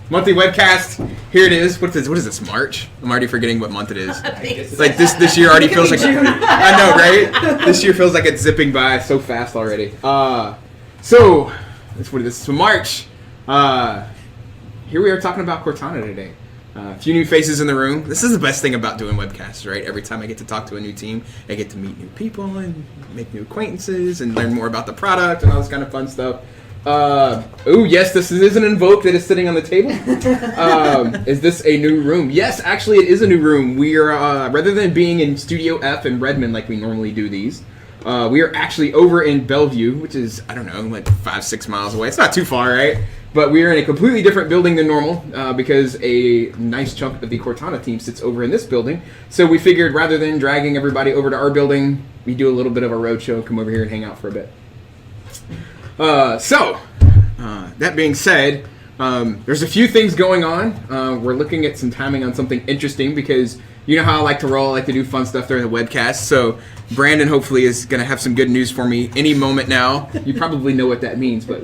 Monthly webcast. Here it is. What is this? March? I'm already forgetting what month it is. It's like this year already feels like June. I know, right? This year feels like it's zipping by so fast already. So that's what it is. So March. Here we are talking about Cortana today. A few new faces in the room. This is the best thing about doing webcasts, right? Every time I get to talk to a new team, I get to meet new people and make new acquaintances and learn more about the product and all this kind of fun stuff. Oh, yes, this is an Invoke that is sitting on the table. Is this a new room? Yes, actually, it is a new room. We are, rather than being in Studio F in Redmond like we normally do these, we are actually over in Bellevue, which is, I don't know, like 5-6 miles away. It's not too far, right? But we are in a completely different building than normal because a nice chunk of the Cortana team sits over in this building. So we figured rather than dragging everybody over to our building, we do a little bit of a roadshow, come over here and hang out for a bit. That being said, there's a few things going on. We're looking at some timing on something interesting because you know how I like to roll, I like to do fun stuff during the webcast. So Brandon hopefully is going to have some good news for me any moment now. You probably know what that means, but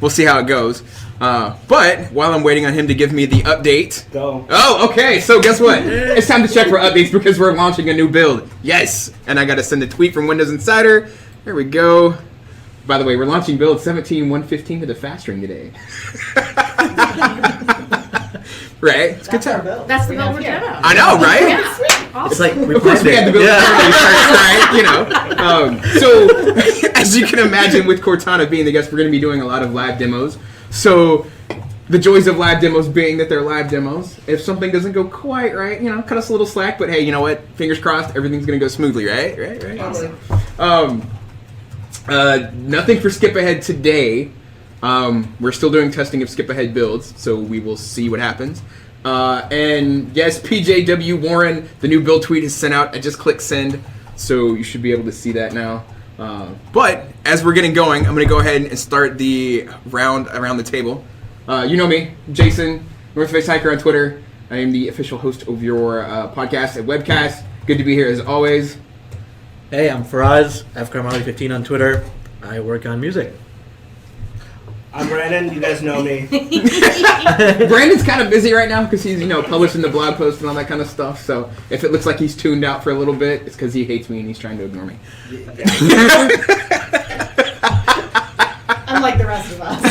we'll see how it goes. But while I'm waiting on him to give me the update. Go. Oh, okay. So guess what? It's time to check for updates because we're launching a new build. Yes. And I got to send a tweet from Windows Insider. There we go. By the way, we're launching build 17.1.15 to the fast ring today. Right? It's good time. That's the build we're doing. I know, right? Yeah. Awesome. It's like of course we had the build first, right? So as you can imagine, with Cortana being the guest, we're going to be doing a lot of live demos. So the joys of live demos being that they're live demos. If something doesn't go quite right, cut us a little slack. But hey, you know what? Fingers crossed, everything's going to go smoothly, right? Right. Awesome. Nothing for skip ahead today. We're still doing testing of skip ahead builds, so we will see what happens. And yes, PJW Warren, the new build tweet is sent out. I just clicked send, so you should be able to see that now. But as we're getting going, I'm going to go ahead and start the round around the table. You know me, Jason, North Face Hiker on Twitter. I am the official host of your podcast at Webcast. Good to be here as always. Hey, I'm Faraz, FCarmali15 on Twitter. I work on music. I'm Brandon. You guys know me. Brandon's kind of busy right now because he's, publishing the blog post and all that kind of stuff. So if it looks like he's tuned out for a little bit, it's because he hates me and he's trying to ignore me. Unlike the rest of us.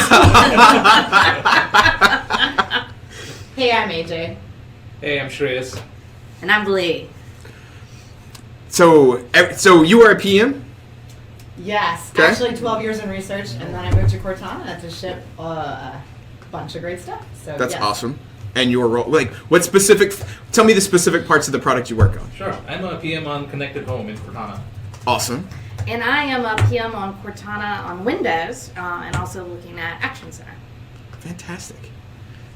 Hey, I'm AJ. Hey, I'm Shreyas. And I'm Lee. So you are a PM? Yes. Okay. Actually, 12 years in research, and then I moved to Cortana to ship a bunch of great stuff. So That's awesome. And your role, what specific, tell me the specific parts of the product you work on. Sure. I'm a PM on Connected Home in Cortana. Awesome. And I am a PM on Cortana on Windows, and also looking at Action Center. Fantastic.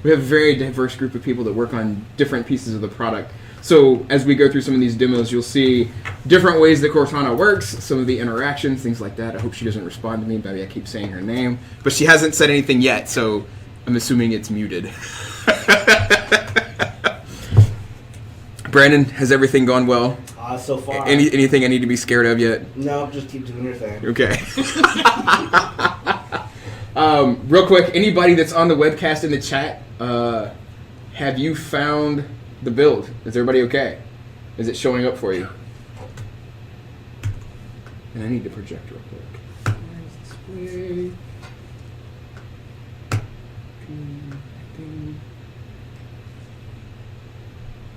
We have a very diverse group of people that work on different pieces of the product. So as we go through some of these demos, you'll see different ways that Cortana works, some of the interactions, things like that. I hope she doesn't respond to me. Maybe I keep saying her name. But she hasn't said anything yet, so I'm assuming it's muted. Brandon, has everything gone well? So far. Anything I need to be scared of yet? No, just keep doing your thing. Okay. Real quick, anybody that's on the webcast in the chat, have you found the build? Is everybody okay? Is it showing up for you? And I need to project real quick. Display.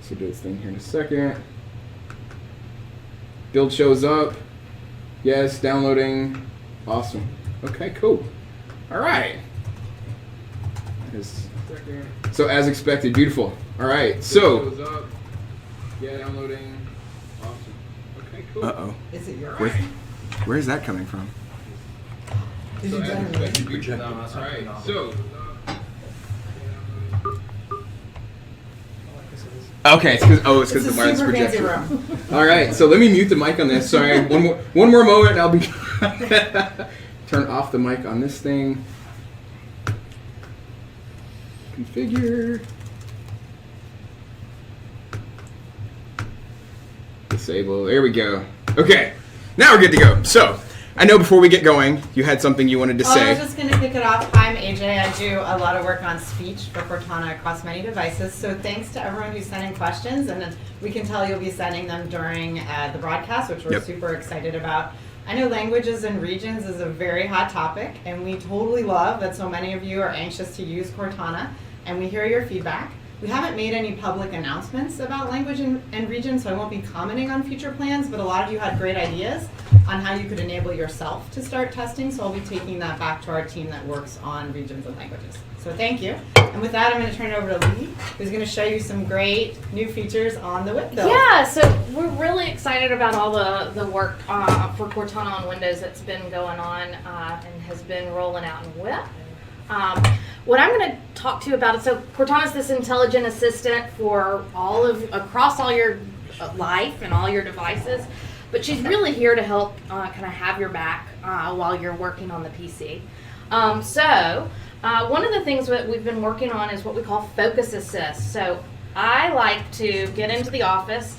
So do this thing here in a second. Build shows up. Yes, downloading. Awesome. Okay, cool. All right. So as expected, beautiful. All right, so. Yeah, downloading. Awesome. Okay, cool. Uh-oh. Is it your Where is that coming from? Did you download it? All right, so. Okay, it's because the wireless projector. All right, so let me mute the mic on this. Sorry, one more moment, I'll be turn off the mic on this thing. Configure. Disable. There we go. Okay, now we're good to go. So, I know before we get going, you had something you wanted to say. I was just going to kick it off. I'm AJ. I do a lot of work on speech for Cortana across many devices. So thanks to everyone who's sending questions, and then we can tell you'll be sending them during the broadcast, which we're super excited about. I know languages and regions is a very hot topic, and we totally love that so many of you are anxious to use Cortana, and we hear your feedback. We haven't made any public announcements about language and region, so I won't be commenting on future plans, but a lot of you had great ideas on how you could enable yourself to start testing, so I'll be taking that back to our team that works on regions and languages. So thank you. And with that, I'm going to turn it over to Lee, who's going to show you some great new features on the Whip build. Yeah, so we're really excited about all the work for Cortana on Windows that's been going on and has been rolling out in Whip. What I'm going to talk to you about is, so Cortana's this intelligent assistant for across all your life and all your devices, but she's really here to help kind of have your back while you're working on the PC. One of the things that we've been working on is what we call Focus Assist. So I like to get into the office,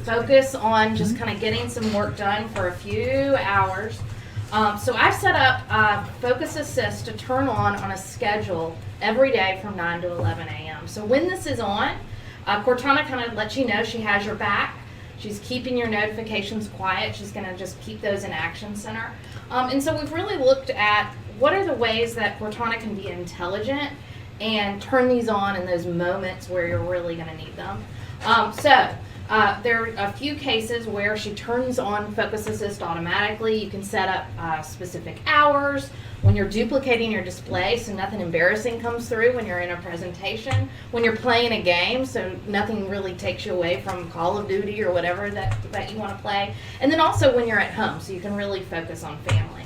focus on just kind of getting some work done for a few hours. So I've set up Focus Assist to turn on a schedule every day from 9 to 11 a.m. So when this is on, Cortana kind of lets you know she has your back. She's keeping your notifications quiet. She's going to just keep those in Action Center. And so we've really looked at what are the ways that Cortana can be intelligent and turn these on in those moments where you're really going to need them. There are a few cases where she turns on Focus Assist automatically. You can set up specific hours when you're duplicating your display so nothing embarrassing comes through when you're in a presentation, when you're playing a game so nothing really takes you away from Call of Duty or whatever that you want to play, and then also when you're at home so you can really focus on family.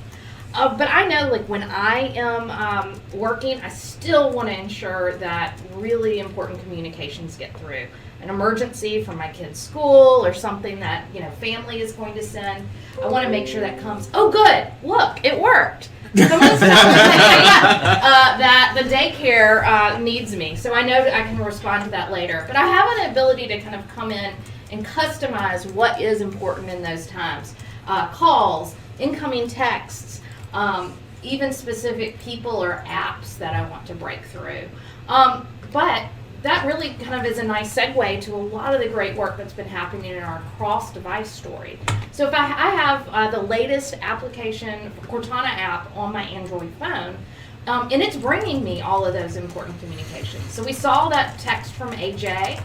But I know, like, when I am working, I still want to ensure that really important communications get through. An emergency from my kid's school or something that, family is going to send. I want to make sure that comes. Oh, good. Look, it worked. Someone's telling me that the daycare needs me. So I know that I can respond to that later. But I have an ability to kind of come in and customize what is important in those times. Calls, incoming texts, even specific people or apps that I want to break through. But that really kind of is a nice segue to a lot of the great work that's been happening in our cross-device story. So if I have the latest application, Cortana app, on my Android phone, and it's bringing me all of those important communications. So we saw that text from AJ.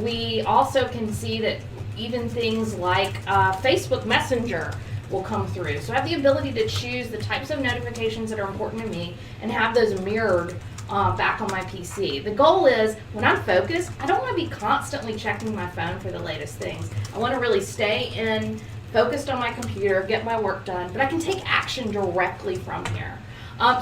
We also can see that even things like Facebook Messenger will come through. So I have the ability to choose the types of notifications that are important to me and have those mirrored back on my PC. The goal is, when I'm focused, I don't want to be constantly checking my phone for the latest things. I want to really stay focused on my computer, get my work done, but I can take action directly from here.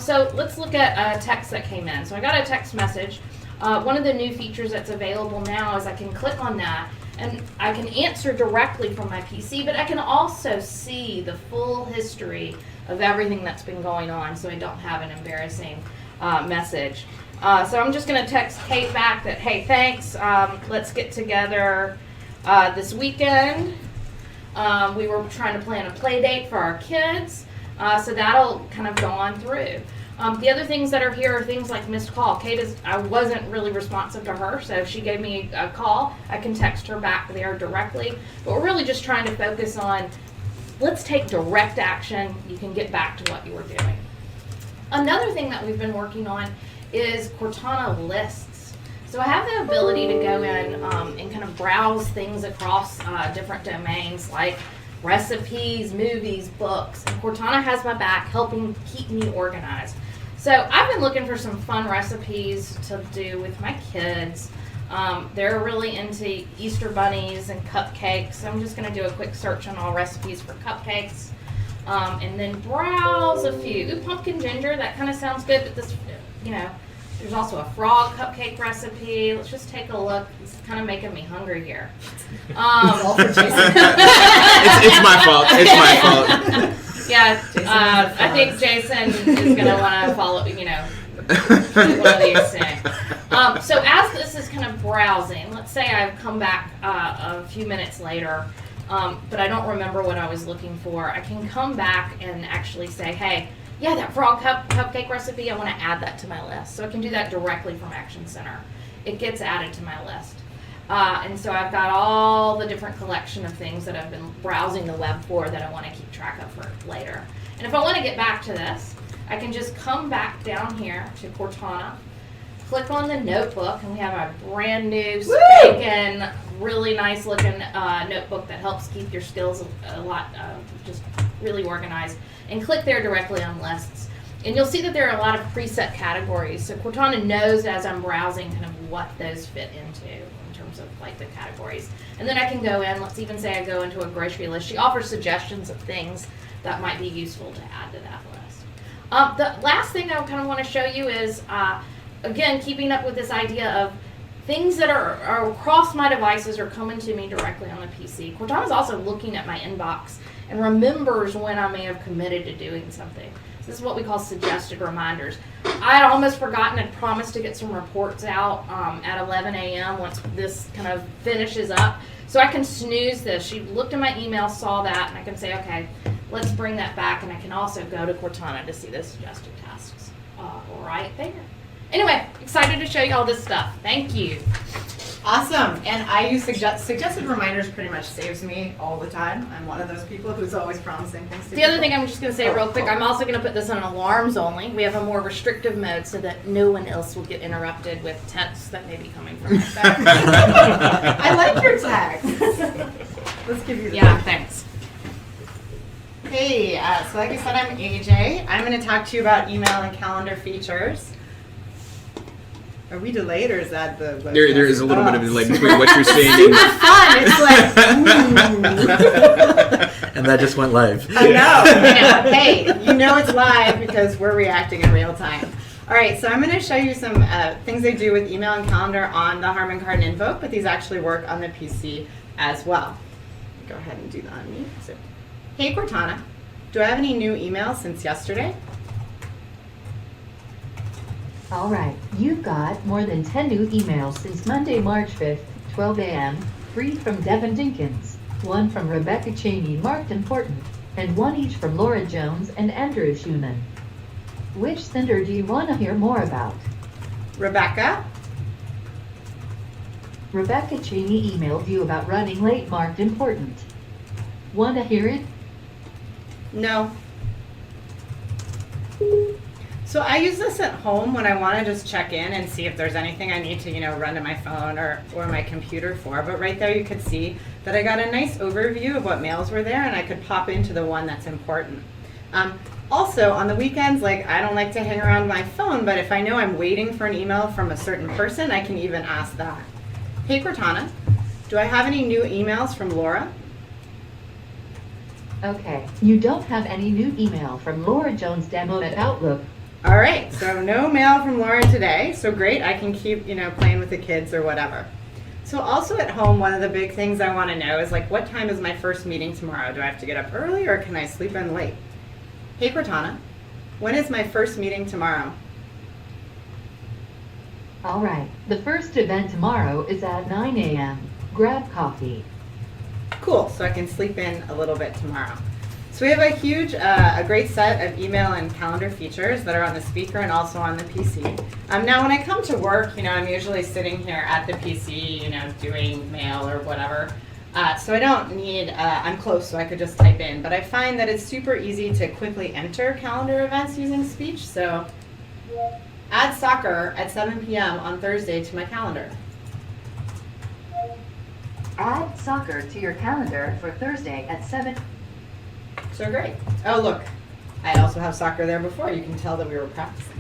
So let's look at a text that came in. So I got a text message. One of the new features that's available now is I can click on that and I can answer directly from my PC, but I can also see the full history of everything that's been going on so I don't have an embarrassing message. So I'm just going to text Kate back that, hey, thanks, let's get together this weekend. We were trying to plan a play date for our kids, so that'll kind of go on through. The other things that are here are things like missed call. I wasn't really responsive to her, so if she gave me a call, I can text her back there directly. But we're really just trying to focus on, let's take direct action. You can get back to what you were doing. Another thing that we've been working on is Cortana lists. So I have the ability to go in and kind of browse things across different domains like recipes, movies, books, and Cortana has my back helping keep me organized. So I've been looking for some fun recipes to do with my kids. They're really into Easter bunnies and cupcakes. I'm just going to do a quick search on all recipes for cupcakes. And then browse a few. Ooh, pumpkin ginger, that kind of sounds good, but this, there's also a frog cupcake recipe. Let's just take a look. It's kind of making me hungry here. It's all for Jason. It's my fault. It's my fault. Yeah, I think Jason is going to want to follow, one of these things. So as this is kind of browsing, let's say I've come back a few minutes later, but I don't remember what I was looking for. I can come back and actually say, hey, Yeah, that frog cupcake recipe, I want to add that to my list. So I can do that directly from Action Center. It gets added to my list. And so I've got all the different collection of things that I've been browsing the web for that I want to keep track of for later. And if I want to get back to this, I can just come back down here to Cortana, click on the notebook, and we have a brand new, spanking, really nice looking notebook that helps keep your skills a lot just really organized. And click there directly on lists. And you'll see that there are a lot of preset categories. So Cortana knows as I'm browsing kind of what those fit into in terms of like the categories. And then I can go in, let's even say I go into a grocery list. She offers suggestions of things that might be useful to add to that list. The last thing I kind of want to show you is, again, keeping up with this idea of things that are across my devices or coming to me directly on the PC. Cortana's also looking at my inbox and remembers when I may have committed to doing something. This is what we call suggested reminders. I had almost forgotten and promised to get some reports out at 11 a.m. once this kind of finishes up. So I can snooze this. She looked at my email, saw that, and I can say, okay, let's bring that back. And I can also go to Cortana to see the suggested tasks right there. Anyway, excited to show you all this stuff. Thank you. Awesome. And I use suggested reminders pretty much saves me all the time. I'm one of those people who's always promising things to The people. other thing I'm just going to say real quick, I'm also going to put this on alarms only. We have a more restrictive mode so that no one else will get interrupted with texts that may be coming from my phone. I like your text. Let's give you the Yeah, thanks. Hey, so like I said, I'm AJ. I'm going to talk to you about email and calendar features. Are we delayed or is that the webcast? There is a little bit of a delay between what you're saying Super fun. It's like, And that just went live. I know. Yeah. Hey, you know it's live because we're reacting in real time. All right, so I'm going to show you some things they do with email and calendar on the Harman Kardon Invoke, but these actually work on the PC as well. Go ahead and do that on me. So, hey, Cortana, do I have any new emails since yesterday? All right, you've got more than 10 new emails since Monday, March 5th, 12 a.m., 3 from Devin Dinkins, 1 from Rebecca Cheney marked important, and 1 each from Laura Jones and Andrew Schumann. Which sender do you want to hear more about? Rebecca? Rebecca Cheney emailed you about running late marked important. Want to hear it? No. So I use this at home when I want to just check in and see if there's anything I need to, run to my phone or my computer for. But right there you could see that I got a nice overview of what mails were there and I could pop into the one that's important. Also, on the weekends, I don't like to hang around my phone, but if I know I'm waiting for an email from a certain person, I can even ask that. Hey Cortana, do I have any new emails from Laura? Okay, you don't have any new email from Laura Jones demo at Outlook. All right, so no mail from Laura today, so great, I can keep, playing with the kids or whatever. So also at home, one of the big things I want to know is what time is my first meeting tomorrow? Do I have to get up early or can I sleep in late? Hey Cortana, when is my first meeting tomorrow? All right, the first event tomorrow is at 9 a.m. Grab coffee. Cool, so I can sleep in a little bit tomorrow. So we have a great set of email and calendar features that are on the speaker and also on the PC. Now when I come to work, I'm usually sitting here at the PC, doing mail or whatever. So I don't need, I'm close so I could just type in, but I find that it's super easy to quickly enter calendar events using speech. So add soccer at 7 p.m. on Thursday to my calendar. Add soccer to your calendar for Thursday at 7. So great. Oh, look. I also have soccer there before. You can tell that we were practicing.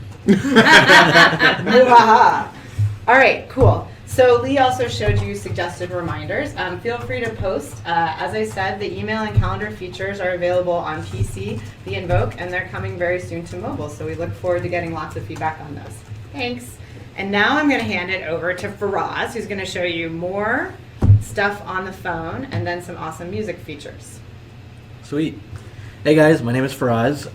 All right, cool. So Lee also showed you suggested reminders. Feel free to post. As I said, the email and calendar features are available on PC, the Invoke, and they're coming very soon to mobile. So we look forward to getting lots of feedback on those. Thanks. And now I'm going to hand it over to Faraz, who's going to show you more stuff on the phone and then some awesome music features. Sweet. Hey guys, my name is Faraz.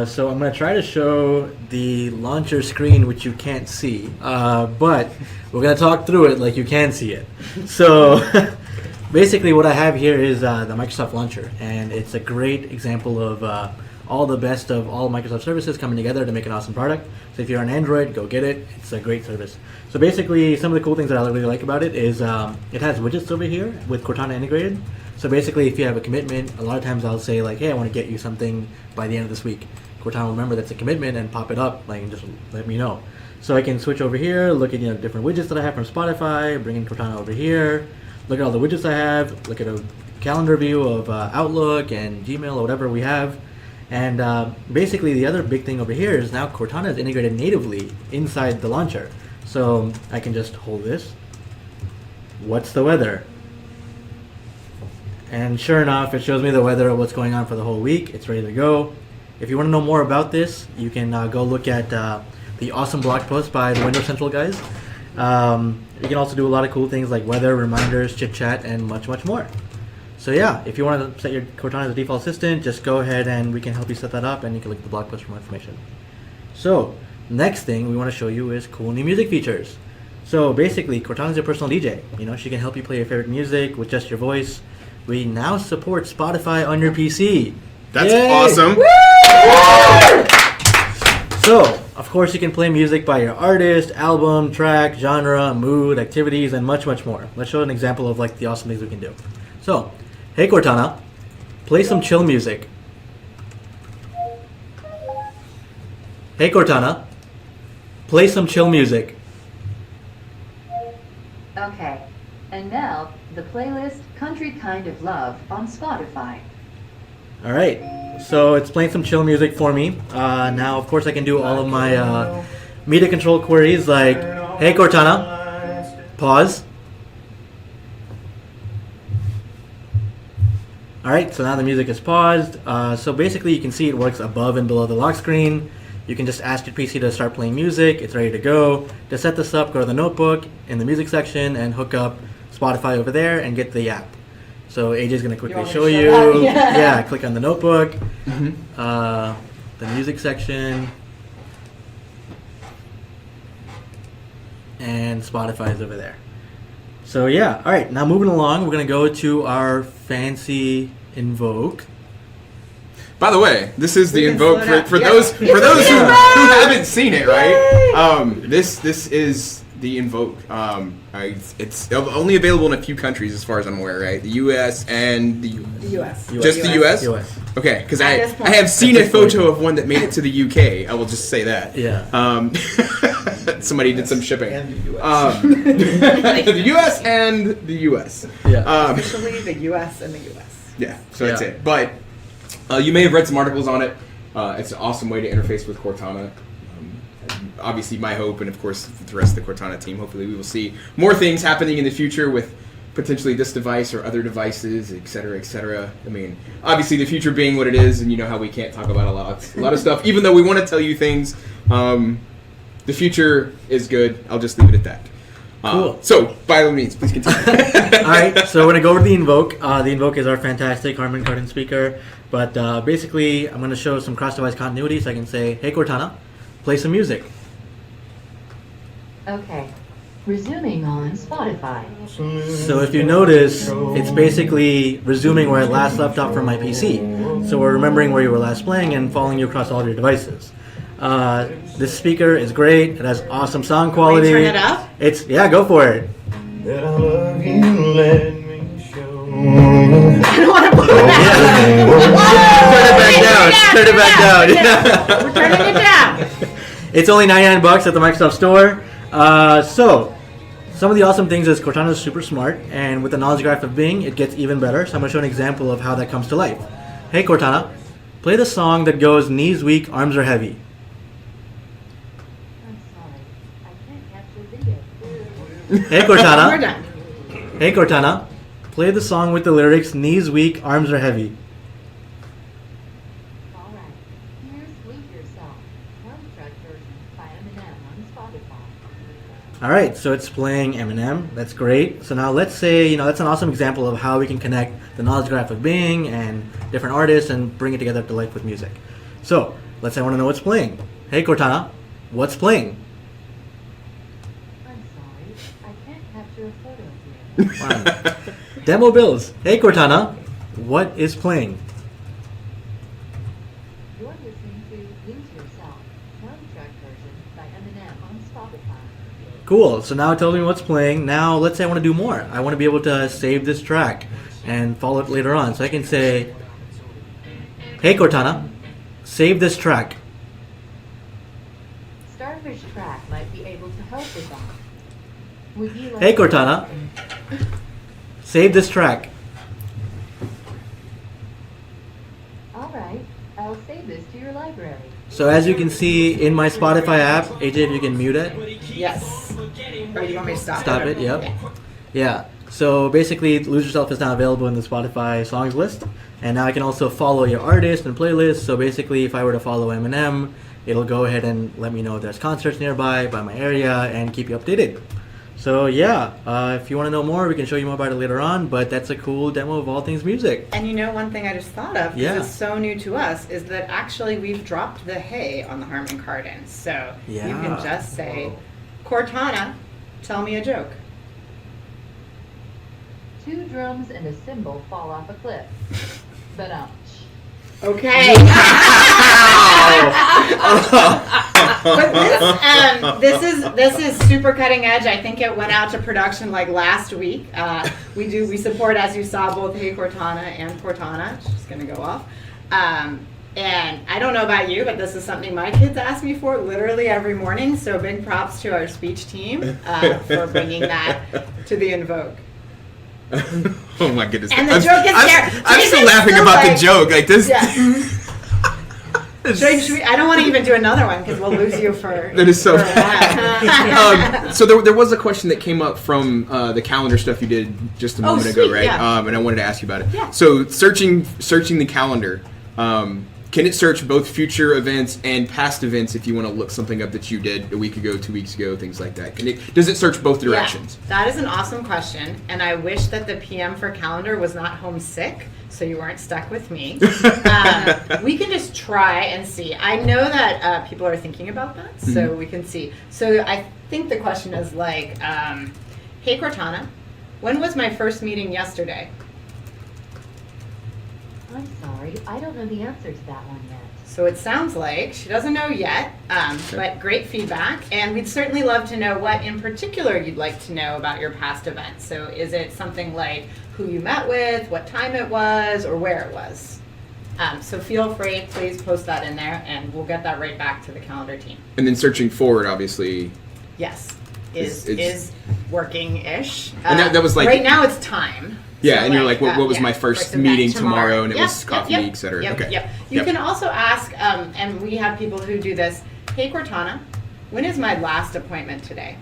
So I'm going to try to show the launcher screen, which you can't see, but we're going to talk through it like you can see it. So basically what I have here is the Microsoft Launcher, and it's a great example of all the best of all Microsoft services coming together to make an awesome product. So if you're on Android, go get it. It's a great service. So basically, some of the cool things that I really like about it is it has widgets over here with Cortana integrated. So basically, if you have a commitment, a lot of times I'll say like, hey, I want to get you something by the end of this week. Cortana will remember that's a commitment and pop it up, like, and just let me know. So I can switch over here, look at different widgets that I have from Spotify, bring in Cortana over here, look at all the widgets I have, look at a calendar view of Outlook and Gmail or whatever we have. And basically the other big thing over here is now Cortana is integrated natively inside the launcher. So I can just hold this. What's the weather? And sure enough, it shows me the weather of what's going on for the whole week. It's ready to go. If you want to know more about this, you can go look at the awesome blog post by the Windows Central guys. You can also do a lot of cool things like weather, reminders, chit chat, and much, much more. So yeah, if you want to set your Cortana as a default assistant, just go ahead and we can help you set that up, and you can look at the blog post for more information. So next thing we want to show you is cool new music features. So basically, Cortana is your personal DJ. She can help you play your favorite music with just your voice. We now support Spotify on your PC. That's Yay! awesome. So, of course, you can play music by your artist, album, track, genre, mood, activities, and much, much more. Let's show an example of like the awesome things we can do. So, hey Cortana, play some chill music. Hey Cortana, play some chill music. Okay. And now, the playlist Country Kind of Love on Spotify. All right, so it's playing some chill music for me. Now, of course, I can do all of my media control queries like, hey Cortana, pause. All right, so now the music is paused. So basically, you can see it works above and below the lock screen. You can just ask your PC to start playing music. It's ready to go. To set this up, go to the notebook in the music section and hook up Spotify over there and get the app. So AJ's going to quickly show you. Yeah, click on the notebook, the music section, and Spotify is over there. So yeah, all right, now moving along, we're going to go to our fancy Invoke. By the way, this is the Invoke for those who haven't seen it, right? This is the Invoke. It's only available in a few countries, as far as I'm aware, right? The U.S. and the U.S. Just the U.S. US. Okay, because I have seen a photo of one that made it to the U.K. I will just say that. Yeah. Somebody did some shipping. And the U.S. The U.S. and the U.S. Yeah. Officially the U.S. and the U.S. Yeah. So that's it. But you may have read some articles on it. It's an awesome way to interface with Cortana. Obviously, my hope, and of course, with the rest of the Cortana team, hopefully we will see more things happening in the future with potentially this device or other devices, et cetera, et cetera. I mean, obviously, the future being what it is, and you know how we can't talk about a lot of stuff, even though we want to tell you things. The future is good. I'll just leave it at that. Cool. So, by all means, please continue. All right, so we're going to go over the Invoke. The Invoke is our fantastic Harman Kardon speaker. But basically, I'm going to show some cross-device continuity, so I can say, hey, Cortana, play some music. Okay. Resuming on Spotify. So if you notice, it's basically resuming where it last left off from my PC. So we're remembering where you were last playing and following you across all of your devices. This speaker is great. It has awesome sound quality. Turn it up? Go for it. That I love you, let me show. I don't want to blow it out. Turn it back down. We're turning it down. It's only $99 at the Microsoft Store. So, some of the awesome things is Cortana is super smart, and with the knowledge graph of Bing, it gets even better. So I'm going to show an example of how that comes to life. Hey Cortana, play the song that goes knees weak, arms are heavy. I'm sorry. I can't capture video. Hey We're Cortana, done. hey Cortana, play the song with the lyrics knees weak, arms are heavy. All right. Here's Lose Yourself, soundtrack version by Eminem on Spotify. All right, so it's playing Eminem. That's great. So now let's say, that's an awesome example of how we can connect the knowledge graph of Bing and different artists and bring it together to life with music. So let's say I want to know what's playing. Hey Cortana, what's playing? I'm sorry. I can't capture a photo here. Wow. Demo bills. Hey Cortana, what is playing? Your Cool. So now it tells me what's playing. Now let's say I want to do more. I want to be able to save this track and follow it later on. So I can say, hey Cortana, save this track. Starfish Track might be able to help with that. Would you like Hey Cortana, save this track. All right, I'll save this to your library. So as you can see in my Spotify app, AJ, if you can mute it. Yes. Or do you want me to stop? Stop it, yep. Yeah. So basically, Lose Yourself is now available in the Spotify songs list. And now I can also follow your artist and playlist. So basically, if I were to follow Eminem, it'll go ahead and let me know if there's concerts nearby, by my area, and keep you updated. So yeah, if you want to know more, we can show you more about it later on. But that's a cool demo of all things music. And you know, one thing I just thought of, because Yeah. it's so new to us, is that actually we've dropped the hey on the Harman Kardon. So you Yeah. can just say, Cortana, tell me a joke. 2 drums and a cymbal fall off a cliff. But Okay. But this is super cutting edge. I think it went out to production like last week. We support, as you saw, both Hey Cortana and Cortana. She's gonna go off. And I don't know about you, but this is something my kids ask me for literally every morning. So big props to our speech team for bringing that to the Invoke. Oh my goodness! And the joke is there. I'm still Jason's laughing still about like- the joke. Like this. Yeah. I don't want to even do another one because we'll lose you for. That is so for bad. So there was a question that came up from the calendar stuff you did just a moment ago, sweet, right? yeah. And I wanted to ask you about it. Yeah. So searching the calendar, can it search both future events and past events if you want to look something up that you did a week ago, 2 weeks ago, things like that? Does it search both directions? Yeah, that is an awesome question, and I wish that the PM for calendar was not homesick, so you weren't stuck with me. We can just try and see. I know that people are thinking about that, so we can see. So I think the question is like, hey Cortana, when was my first meeting yesterday? I'm sorry, I don't know the answer to that one yet. So it sounds like she doesn't know yet, but great feedback. And we'd certainly love to know what in particular you'd like to know about your past events. So is it something like who you met with, what time it was, or where it was? So feel free, please post that in there, and we'll get that right back to the calendar team. And then searching forward, obviously. Yes, It's- is working-ish. And that was like- right now it's time. Yeah, So and you're like, what was yeah, my first event meeting tomorrow, and it Yep, was coffee, yep, et cetera. Yep, Okay. yep. You Yep. can also ask, and we have people who do this, hey Cortana, when is my last appointment today?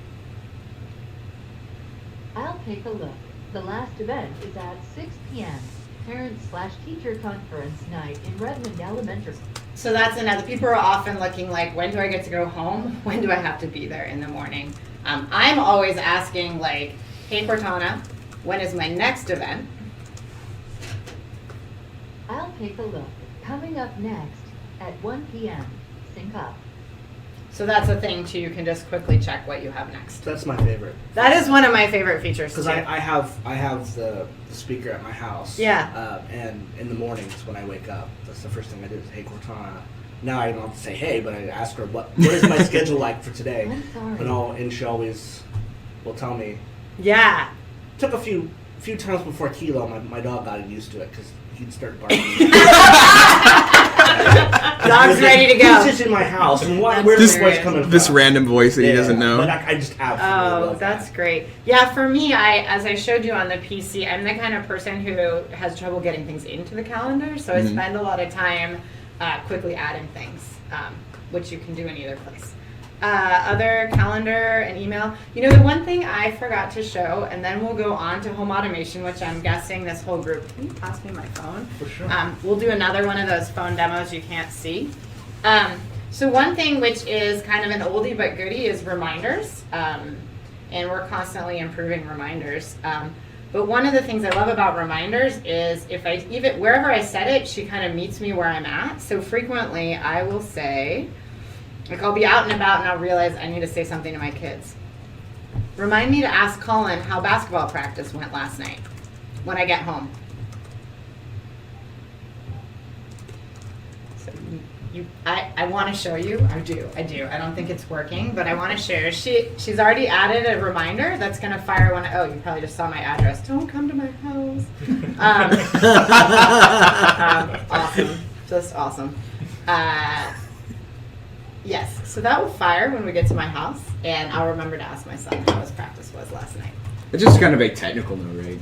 I'll take a look. The last event is at 6 p.m. Parent/teacher conference night in Redmond Elementary. So that's another, people are often looking like, when do I get to go home? When do I have to be there in the morning? I'm always asking like, hey Cortana, when is my next event? I'll take a look. Coming up next at 1 p.m. Sync up. So that's a thing too, you can just quickly check what you have next. That's my favorite. That is one of my favorite features too. Because I have the speaker at my house. Yeah. And in the mornings when I wake up, that's the first thing I do is, hey Cortana. Now I don't have to say hey, but I ask her what is my schedule like for today. I'm sorry. And she always will tell me. Yeah. Took a few times before Kilo, my dog got used to it because he'd start barking. Dog's ready to go. He's just in my house, and That's where's this voice hilarious. coming from? This random voice that he Yeah, doesn't know. But I just absolutely Oh, love that's that. great. Yeah, for me, as I showed you on the PC, I'm the kind of person who has trouble getting things into the calendar, so I spend a lot of time quickly adding things, which you can do in either place. Other calendar and email. You know, the one thing I forgot to show, and then we'll go on to home automation, which I'm guessing this whole group. Can you pass me my phone? For sure. We'll do another one of those phone demos you can't see. So one thing which is kind of an oldie but goodie is reminders, and we're constantly improving reminders. But one of the things I love about reminders is wherever I set it, she kind of meets me where I'm at. So frequently I will say, like I'll be out and about and I'll realize I need to say something to my kids. Remind me to ask Colin how basketball practice went last night when I get home. So I want to show you. I do. I don't think it's working, but I want to share. She's already added a reminder that's going to fire when. Oh, you probably just saw my address. Don't come to my house. Awesome, just awesome. Yes, so that will fire when we get to my house, and I'll remember to ask my son how his practice was last night. It's just kind of a technical note, right?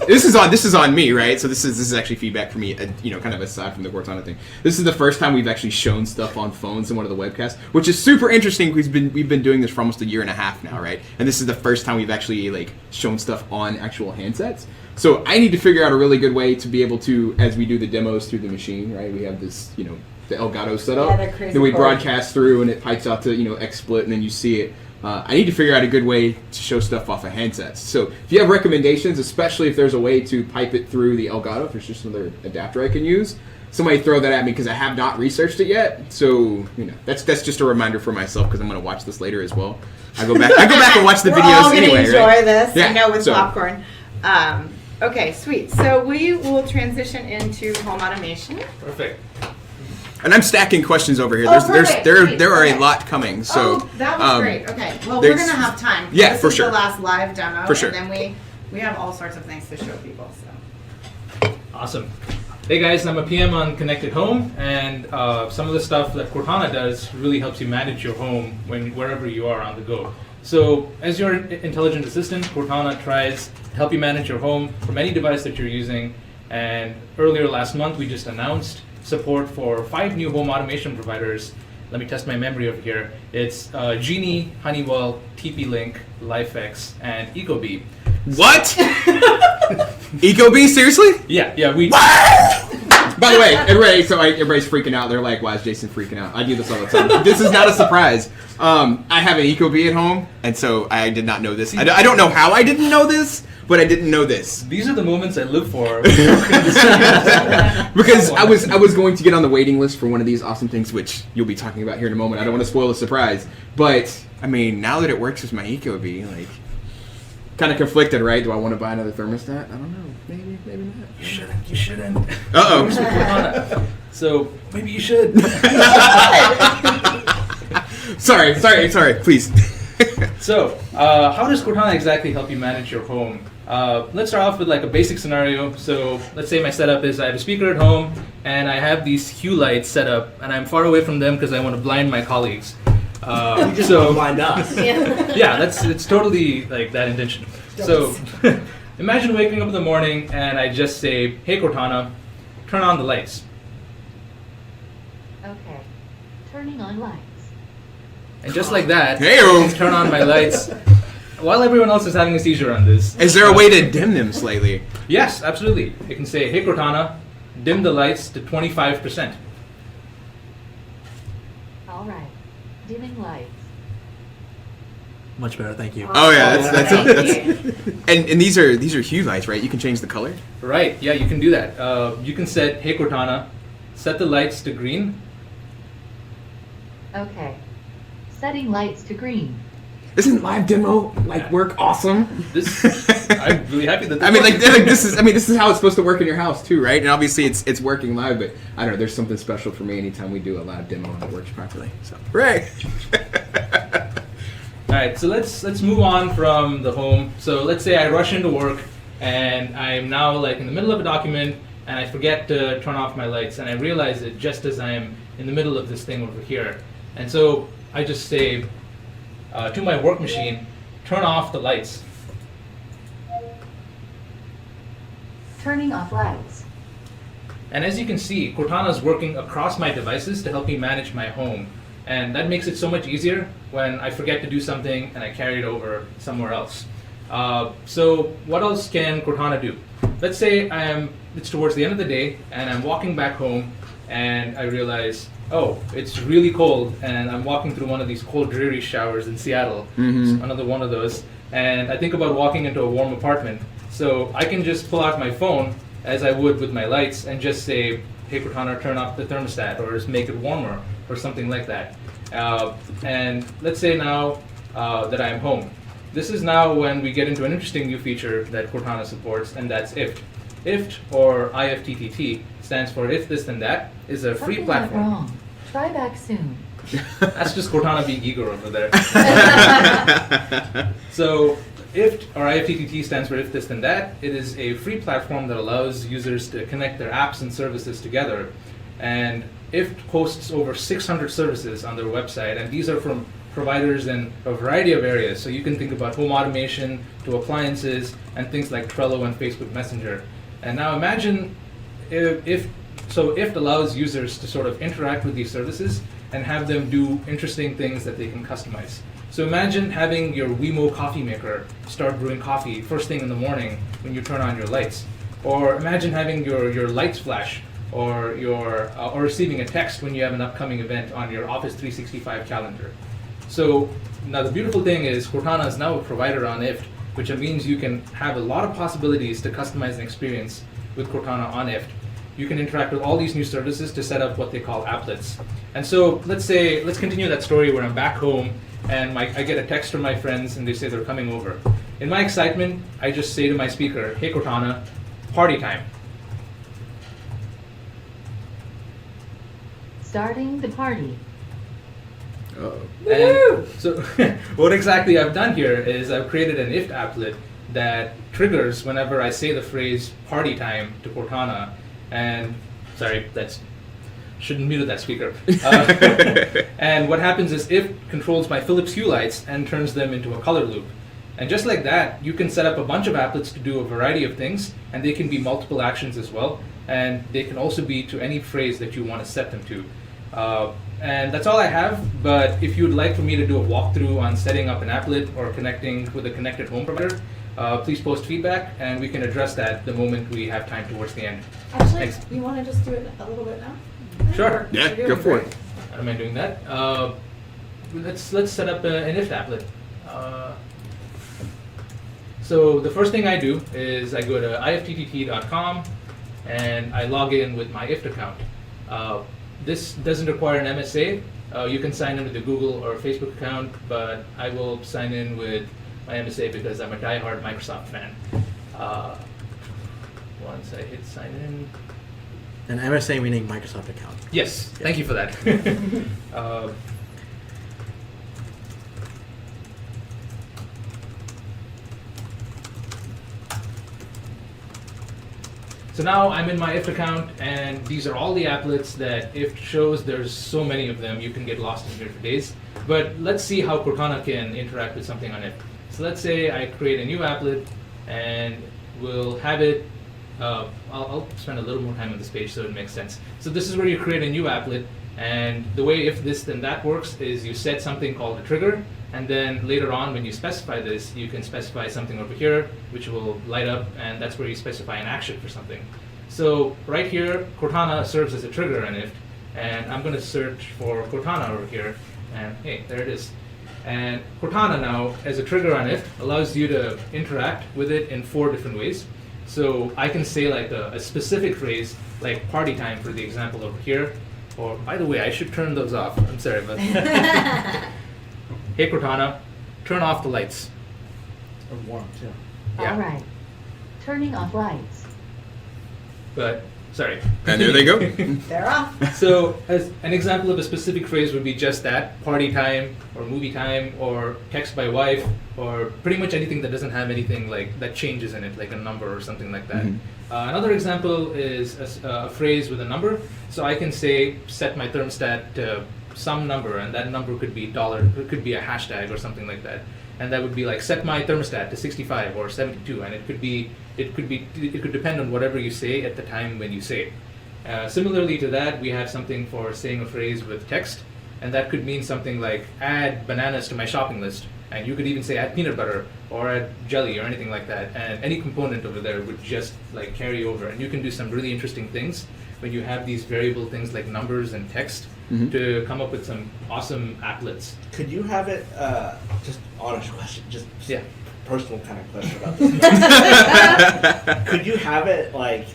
This is on me, right? So this is actually feedback for me, kind of aside from the Cortana thing. This is the first time we've actually shown stuff on phones in one of the webcasts, which is super interesting because we've been doing this for almost a year and a half now, right? And this is the first time we've actually shown stuff on actual handsets. So I need to figure out a really good way to be able to, as we do the demos through the machine, right? We have this, the Elgato setup. Yeah, the crazy then we cord. broadcast through and it pipes out to, XSplit and then you see it. I need to figure out a good way to show stuff off of handsets. So if you have recommendations, especially if there's a way to pipe it through the Elgato, if there's just another adapter I can use, somebody throw that at me because I have not researched it yet. So that's just a reminder for myself because I'm going to watch this later as well. I go back and watch the We're videos all gonna anyway. enjoy Right? this. Yeah, I know with so- popcorn. Okay, sweet. So we will transition into home automation. Perfect. And I'm stacking questions over here. Oh, perfect. There Great. are a Okay. lot coming. So that was great. Okay, well, we're there's- gonna have time. Yeah, this for is sure. the last live demo, For sure. and then we have all sorts of things to show people. So Awesome. Hey guys, I'm a PM on Connected Home, and some of the stuff that Cortana does really helps you manage your home wherever you are on the go. So, as your intelligent assistant, Cortana tries to help you manage your home from any device that you're using. And earlier last month, we just announced support for 5 new home automation providers. Let me test my memory over here. It's Genie, Honeywell, TP-Link, LifeX, and Ecobee. what? Ecobee? Seriously? Yeah, we. By the way, everybody's freaking out. They're like, "Why is Jason freaking out?" I do this all the time. This is not a surprise. I have an Ecobee at home, and so I did not know this. I don't know how I didn't know this, but I didn't know this These are the moments I live for. because I was going to get on the waiting list for one of these awesome things, which you'll be talking about here in a moment. I don't want to spoil the surprise, but I mean, now that it works with my Ecobee, kind of conflicted, right? Do I want to buy another thermostat? I don't know. Maybe not. You shouldn't. Uh-oh. So maybe you should. Sorry, please. So, how does Cortana exactly help you manage your home? Let's start off with a basic scenario. So, let's say my setup is I have a speaker at home and I have these hue lights set up and I'm far away from them because I want to blind my colleagues. You just don't mind us. Yeah, it's totally that intention. So, imagine waking up in the morning and I just say, "Hey Cortana, turn on the lights." Okay. Turning on lights. And just like that, Hey-o. I can turn on my lights while everyone else is having a seizure on this. Is there a way to dim them slightly? Yes, absolutely. You can say, "Hey Cortana, dim the lights to 25%. All right. Dimming lights. Much better, thank you. Oh yeah, that's Thank and these are hue lights, right? You can change the color. Right, yeah, you can do that. You can set, "Hey Cortana, set the lights to green." Okay. Setting lights to green. Isn't live demo work awesome? I'm really happy that This is how it's supposed to work in your house too, right? And obviously it's working live, but I don't know. There's something special for me anytime we do a live demo and it works properly. So right. All right, so let's move on from the home. So let's say I rush into work and I'm now in the middle of a document and I forget to turn off my lights and I realize it just as I'm in the middle of this thing over here. And so I just say to my work machine, "Turn off the lights." Turning off lights. And as you can see, Cortana is working across my devices to help me manage my home. And that makes it so much easier when I forget to do something and I carry it over somewhere else. So what else can Cortana do? Let's say it's towards the end of the day and I'm walking back home and I realize, oh, it's really cold and I'm walking through one of these cold, dreary showers in Seattle. Mhm. It's another one of those. And I think about walking into a warm apartment. So I can just pull out my phone as I would with my lights and just say, "Hey Cortana, turn off the thermostat," or just make it warmer or something like that. And let's say now that I'm home. This is now when we get into an interesting new feature that Cortana supports, and that's IFT. IFT, or IFTTT, stands for If This Then That, is a free Something went platform. wrong. Try back soon. That's just Cortana being eager over there. So IFT, or IFTTT, stands for If This Then That. It is a free platform that allows users to connect their apps and services together. And IFT hosts over 600 services on their website, and these are from providers in a variety of areas. So you can think about home automation to appliances and things like Trello and Facebook Messenger. And now imagine if IFT allows users to sort of interact with these services and have them do interesting things that they can customize. So imagine having your Wemo coffee maker start brewing coffee first thing in the morning when you turn on your lights. Or imagine having your lights flash, or or receiving a text when you have an upcoming event on your Office 365 calendar. So now the beautiful thing is Cortana is now a provider on IFT, which means you can have a lot of possibilities to customize an experience with Cortana on IFT. You can interact with all these new services to set up what they call applets. And so let's continue that story where I'm back home and I get a text from my friends and they say they're coming over. In my excitement, I just say to my speaker, "Hey Cortana, party time." Starting the party. And so what exactly I've done here is I've created an IFT applet that triggers whenever I say the phrase "party time" to Cortana. And sorry, shouldn't mute that speaker. And what happens is IFT controls my Philips Hue lights and turns them into a color loop. And just like that, you can set up a bunch of applets to do a variety of things, and they can be multiple actions as well. And they can also be to any phrase that you want to set them to. And that's all I have, but if you'd like for me to do a walkthrough on setting up an applet or connecting with a connected home provider, please post feedback and we can address that the moment we have time towards the end. Actually, Thanks. you want to just do it a little bit now? Sure. Yeah, You're go doing for great. it. How am I doing that? Let's set up an IFT applet. So the first thing I do is I go to ifttt.com and I log in with my IFT account. This doesn't require an MSA. You can sign in with the Google or Facebook account, but I will sign in with my MSA because I'm a diehard Microsoft fan. Once I hit sign in. An MSA meaning Microsoft account. Yes, thank you for that. So now I'm in my IFT account, and these are all the applets that IFT shows. There's so many of them, you can get lost in here for days. But let's see how Cortana can interact with something on IFT. So let's say I create a new applet, and we'll have it, I'll spend a little more time on this page so it makes sense. So this is where you create a new applet, and the way If This Then That works is you set something called a trigger, and then later on when you specify this, you can specify something over here, which will light up, and that's where you specify an action for something. So right here, Cortana serves as a trigger in IFT, and I'm going to search for Cortana over here, and hey, there it is. And Cortana now, as a trigger on IFT, allows you to interact with it in 4 different ways. So I can say like a specific phrase, like party time for the example over here, or by the way, I should turn those off. I'm sorry, but hey Cortana, turn off the lights. Or warm too. Yeah. All right. Turning off lights. But sorry. And there they go. They're off. So as an example of a specific phrase would be just that, party time, or movie time, or text by wife, or pretty much anything that doesn't have anything like that changes in it, like a number or something like that. Mhm. Another example is a phrase with a number. So I can say, set my thermostat to some number, and that number could be $, it could be a hashtag or something like that. And that would be like, set my thermostat to 65 or 72, and it could depend on whatever you say at the time when you say it. Similarly to that, we have something for saying a phrase with text, and that could mean something like, add bananas to my shopping list. And you could even say add peanut butter or add jelly or anything like that. And any component over there would just like carry over. And you can do some really interesting things when you have these variable things like numbers and text to come up with some awesome applets. Could you have it, just honest question, just Yeah. personal kind of question about this. Could you have it like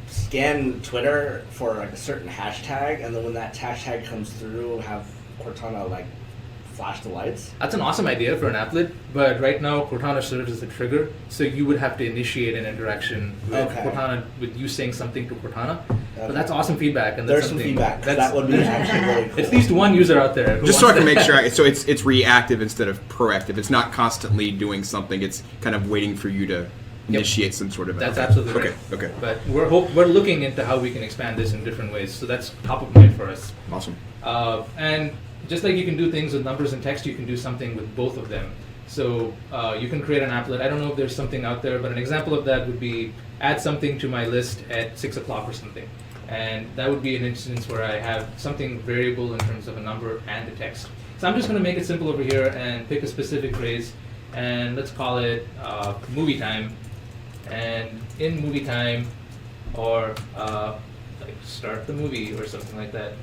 scan Twitter for like a certain hashtag, and then when that hashtag comes through, have Cortana like flash the lights? That's an awesome idea for an applet, but right now Cortana serves as a trigger, so you would have to initiate an interaction with Cortana, with you saying something to Cortana. But that's awesome feedback, and There's some feedback. That would be actually really cool. At least one user out there. Just so I can make sure, so it's reactive instead of proactive. It's not constantly doing something. It's kind of waiting for you to initiate some sort of. That's absolutely right. Okay. But we're looking into how we can expand this in different ways. So that's top of mind for us. Awesome. And just like you can do things with numbers and text, you can do something with both of them. So you can create an applet. I don't know if there's something out there, but an example of that would be add something to my list at 6 o'clock or something. And that would be an instance where I have something variable in terms of a number and a text. So I'm just going to make it simple over here and pick a specific phrase, and let's call it movie time. And in movie time, or like start the movie or something like that.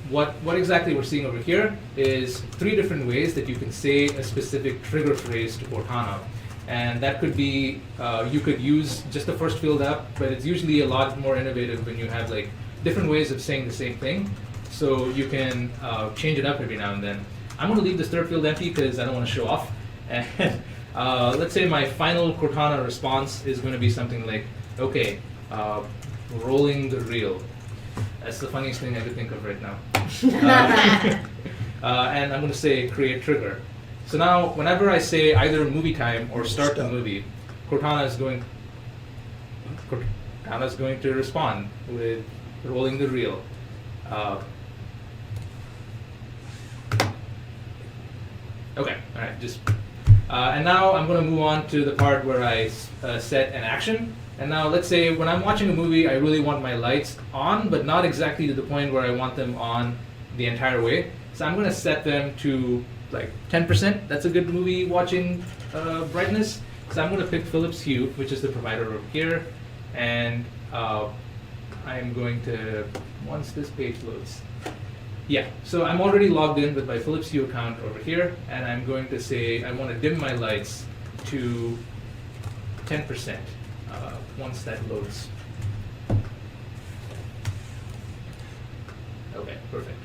What exactly we're seeing over here is 3 different ways that you can say a specific trigger phrase to Cortana. And that could be, you could use just the first field up, but it's usually a lot more innovative when you have like different ways of saying the same thing. So you can change it up every now and then. I'm going to leave this third field empty because I don't want to show off. And let's say my final Cortana response is going to be something like, okay, rolling the reel. That's the funniest thing I could think of right now. And I'm going to say create trigger. So now, whenever I say either movie time or start the movie, Cortana is going to respond with rolling the reel. Okay, all right, just. And now I'm going to move on to the part where I set an action. And now let's say when I'm watching a movie, I really want my lights on, but not exactly to the point where I want them on the entire way. So I'm going to set them to like 10%. That's a good movie watching brightness. So I'm going to pick Philips Hue, which is the provider over here. And I'm going to, once this page loads. Yeah, so I'm already logged in with my Philips Hue account over here. And I'm going to say I want to dim my lights to 10%. Once that loads. Okay, perfect.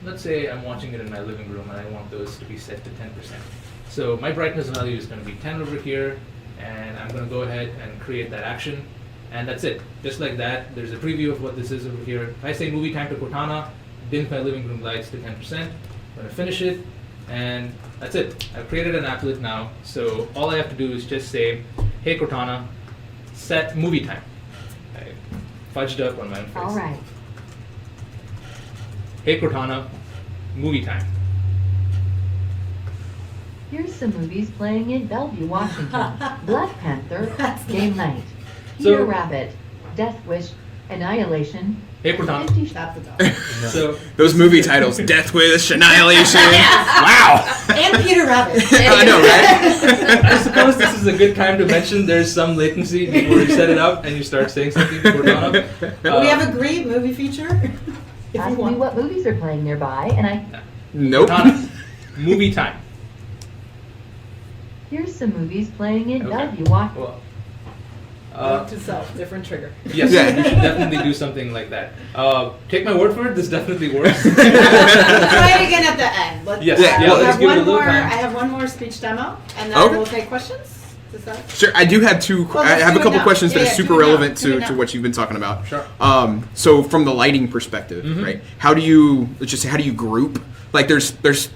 Let's say I'm watching it in my living room and I want those to be set to 10%. So my brightness value is going to be 10 over here, and I'm going to go ahead and create that action, and that's it. Just like that, there's a preview of what this is over here. If I say movie time to Cortana, dim my living room lights to 10%. I'm going to finish it, and that's it. I've created an applet now, so all I have to do is just say, hey Cortana, set movie time. I fudged up on my own face. All right. Hey Cortana, movie time. Here's some movies playing in Bellevue, Washington. Black Panther, Game Night, So- Peter Rabbit, Death Wish, Annihilation, Hey Cortana. 50 That's the dog. So Those movie titles: Death Wish, Annihilation. Wow. And Peter Rabbit. I know, right? I suppose this is a good time to mention there's some latency before you set it up and you start saying something to Cortana. We have a great movie feature. If Ask you me want. what movies are playing nearby, and I... Nope. Cortana, movie time. Here's some movies playing in Okay. Bellevue, Washington. Well, Note to self, different trigger. yes, Yeah. you should definitely do something like that. Take my word for it, this definitely works. Try it again at the end. Let's, Yes, yeah, I let's have give it a one little more. time. I have one more speech demo, and then Okay. we'll take questions. Is that? Sure, I do have two. Well, I let's have do a it couple now. questions that Yeah, are yeah, super do it now. relevant Do it to now. what you've been talking about. Sure. So from the lighting perspective, Mhm. right? How do you, let's just say, how do you group? Like there's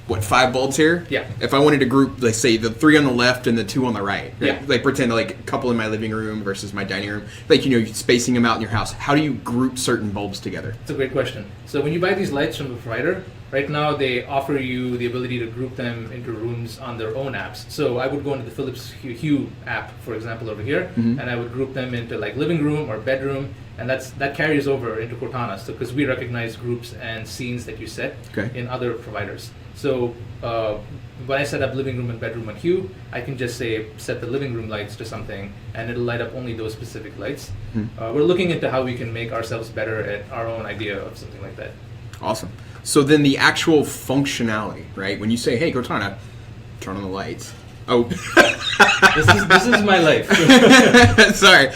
what, 5 bulbs here? Yeah. If I wanted to group, like say the 3 on the left and the 2 on the right, right? Yeah. Like pretend like a couple in my living room versus my dining room, like spacing them out in your house. How do you group certain bulbs together? That's a great question. So when you buy these lights from the provider, right now they offer you the ability to group them into rooms on their own apps. So I would go into the Philips Hue app, for example, over here, Mhm. and I would group them into like living room or bedroom, and that carries over into Cortana. So because we recognize groups and scenes that you set Okay. in other providers. So when I set up living room and bedroom on Hue, I can just say set the living room lights to something, and it'll light up only those specific lights. We're looking into how we can make ourselves better at our own idea of something like that. Awesome. So then the actual functionality, right? When you say, hey, Cortana, turn on the lights. Oh. This is my life. Sorry.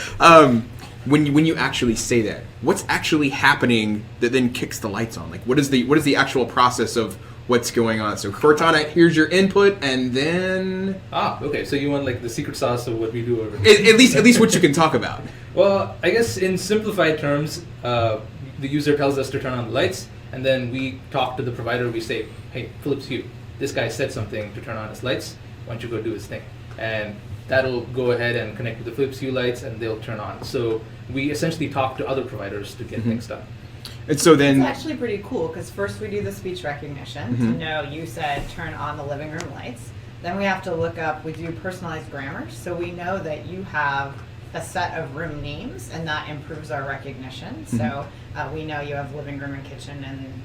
When you actually say that, what's actually happening that then kicks the lights on? Like, what is the actual process of what's going on. So Cortana, here's your input, and then Okay. So you want like the secret sauce of what we do over here? at least what you can talk about. Well, I guess in simplified terms, the user tells us to turn on the lights, and then we talk to the provider. We say, "Hey, Philips Hue, this guy said something to turn on his lights. Why don't you go do his thing?" And that'll go ahead and connect with the Philips Hue lights, and they'll turn on. So we essentially talk to other providers to get things done. And so then It's actually pretty cool because first we do the speech recognition to know you said turn on the living room lights. Then we have to look up, we do personalized grammar, so we know that you have a set of room names, and that improves our recognition. So we know you have living room and kitchen and,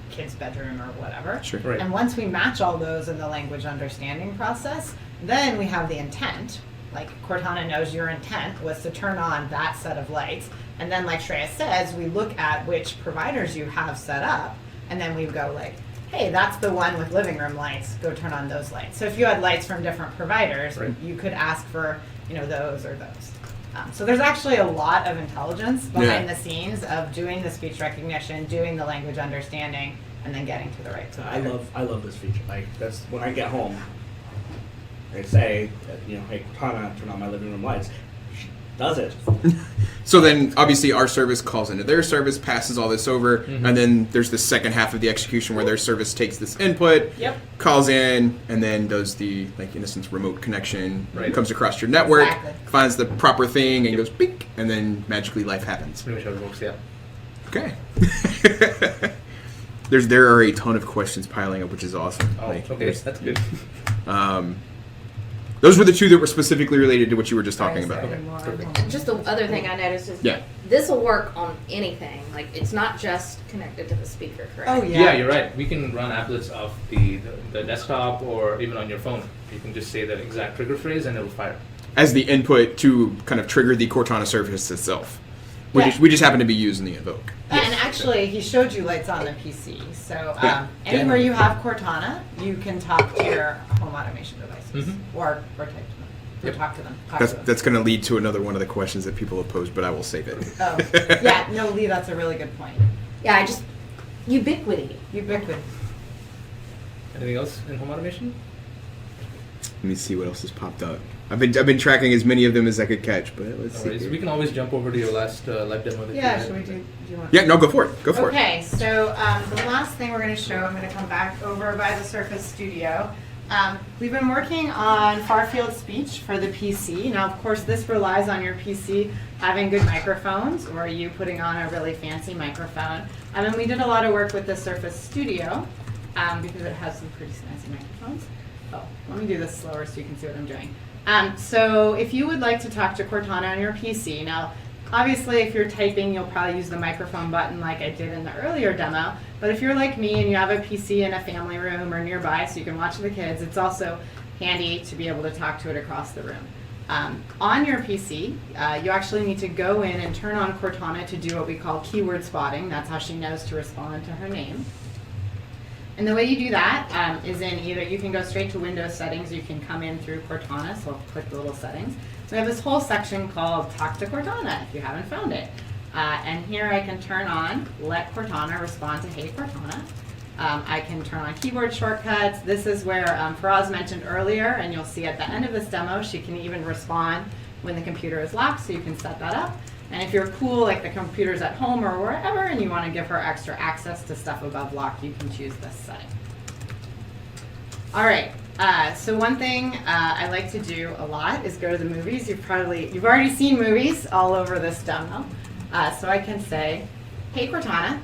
kids' bedroom or whatever. Sure. Right. And once we match all those in the language understanding process, then we have the intent. Like Cortana knows your intent was to turn on that set of lights. And then like Shreya says, we look at which providers you have set up, and then we go like, hey, that's the one with living room lights, go turn on those lights. So if you had lights from different providers, Right. you could ask for, those or those. So there's actually a lot of intelligence behind the scenes of doing the speech recognition, doing the language understanding, and then getting to the right provider. I love this feature. Like that's when I get home, I say, hey Cortana, turn on my living room lights. She does it. So then, obviously, our service calls into their service, passes all this over, and then there's the second half of the execution where their service takes this input, Yep. calls in, and then does the, in a sense, remote connection. Right. Comes across your network, Exactly. finds the proper thing, and goes, bink, and then magically life happens. Pretty much how it works, yeah. Okay. There are a ton of questions piling up, which is awesome. Oh, okay, that's good. Those were the two that were specifically related to what you were just talking about. Okay, perfect. And just the other thing I noticed is Yeah. this will work on anything. Like it's not just connected to the speaker, correct? Oh, Yeah, you're right. We can run applets off the desktop or even on your phone. You can just say the exact trigger phrase and it'll fire. As the input to kind of trigger the Cortana service itself. Yeah. We just happen to be using the invoke. And actually, he showed you lights on the PC. So Yeah. anywhere you have Cortana, you can talk to your home automation devices or type to them. Or Yep. talk to them. That's going to lead to another one of the questions that people have posed, but I will save it. Oh, yeah. No, Lee, that's a really good point. Yeah, I just ubiquity. Ubiquity. Anything else in home automation? Let me see what else has popped up. I've been tracking as many of them as I could catch, but let's No see. worries. here. We can always jump over to your last live demo. That you Yeah, had. should we do you want Yeah, no, go for it. Go for it. Okay, so the last thing we're going to show, I'm going to come back over by the Surface Studio. We've been working on far-field speech for the PC. Now, of course, this relies on your PC having good microphones or you putting on a really fancy microphone. And we did a lot of work with the Surface Studio because it has some pretty fancy microphones. Oh, let me do this slower so you can see what I'm doing. So if you would like to talk to Cortana on your PC, now obviously if you're typing you'll probably use the microphone button like I did in the earlier demo, but if you're like me and you have a PC in a family room or nearby so you can watch the kids, it's also handy to be able to talk to it across the room. On your PC, you actually need to go in and turn on Cortana to do what we call keyword spotting. That's how she knows to respond to her name. And the way you do that is in either, you can go straight to Windows settings, you can come in through Cortana, so I'll click the little settings. We have this whole section called Talk to Cortana, if you haven't found it. And here I can turn on, let Cortana respond to Hey Cortana. I can turn on keyboard shortcuts. This is where Faraz mentioned earlier, and you'll see at the end of this demo, she can even respond when the computer is locked, so you can set that up. And if you're cool, like the computer's at home or wherever, and you want to give her extra access to stuff above lock, you can choose this setting. All right, so one thing I like to do a lot is go to the movies. You've already seen movies all over this demo. So I can say, Hey Cortana,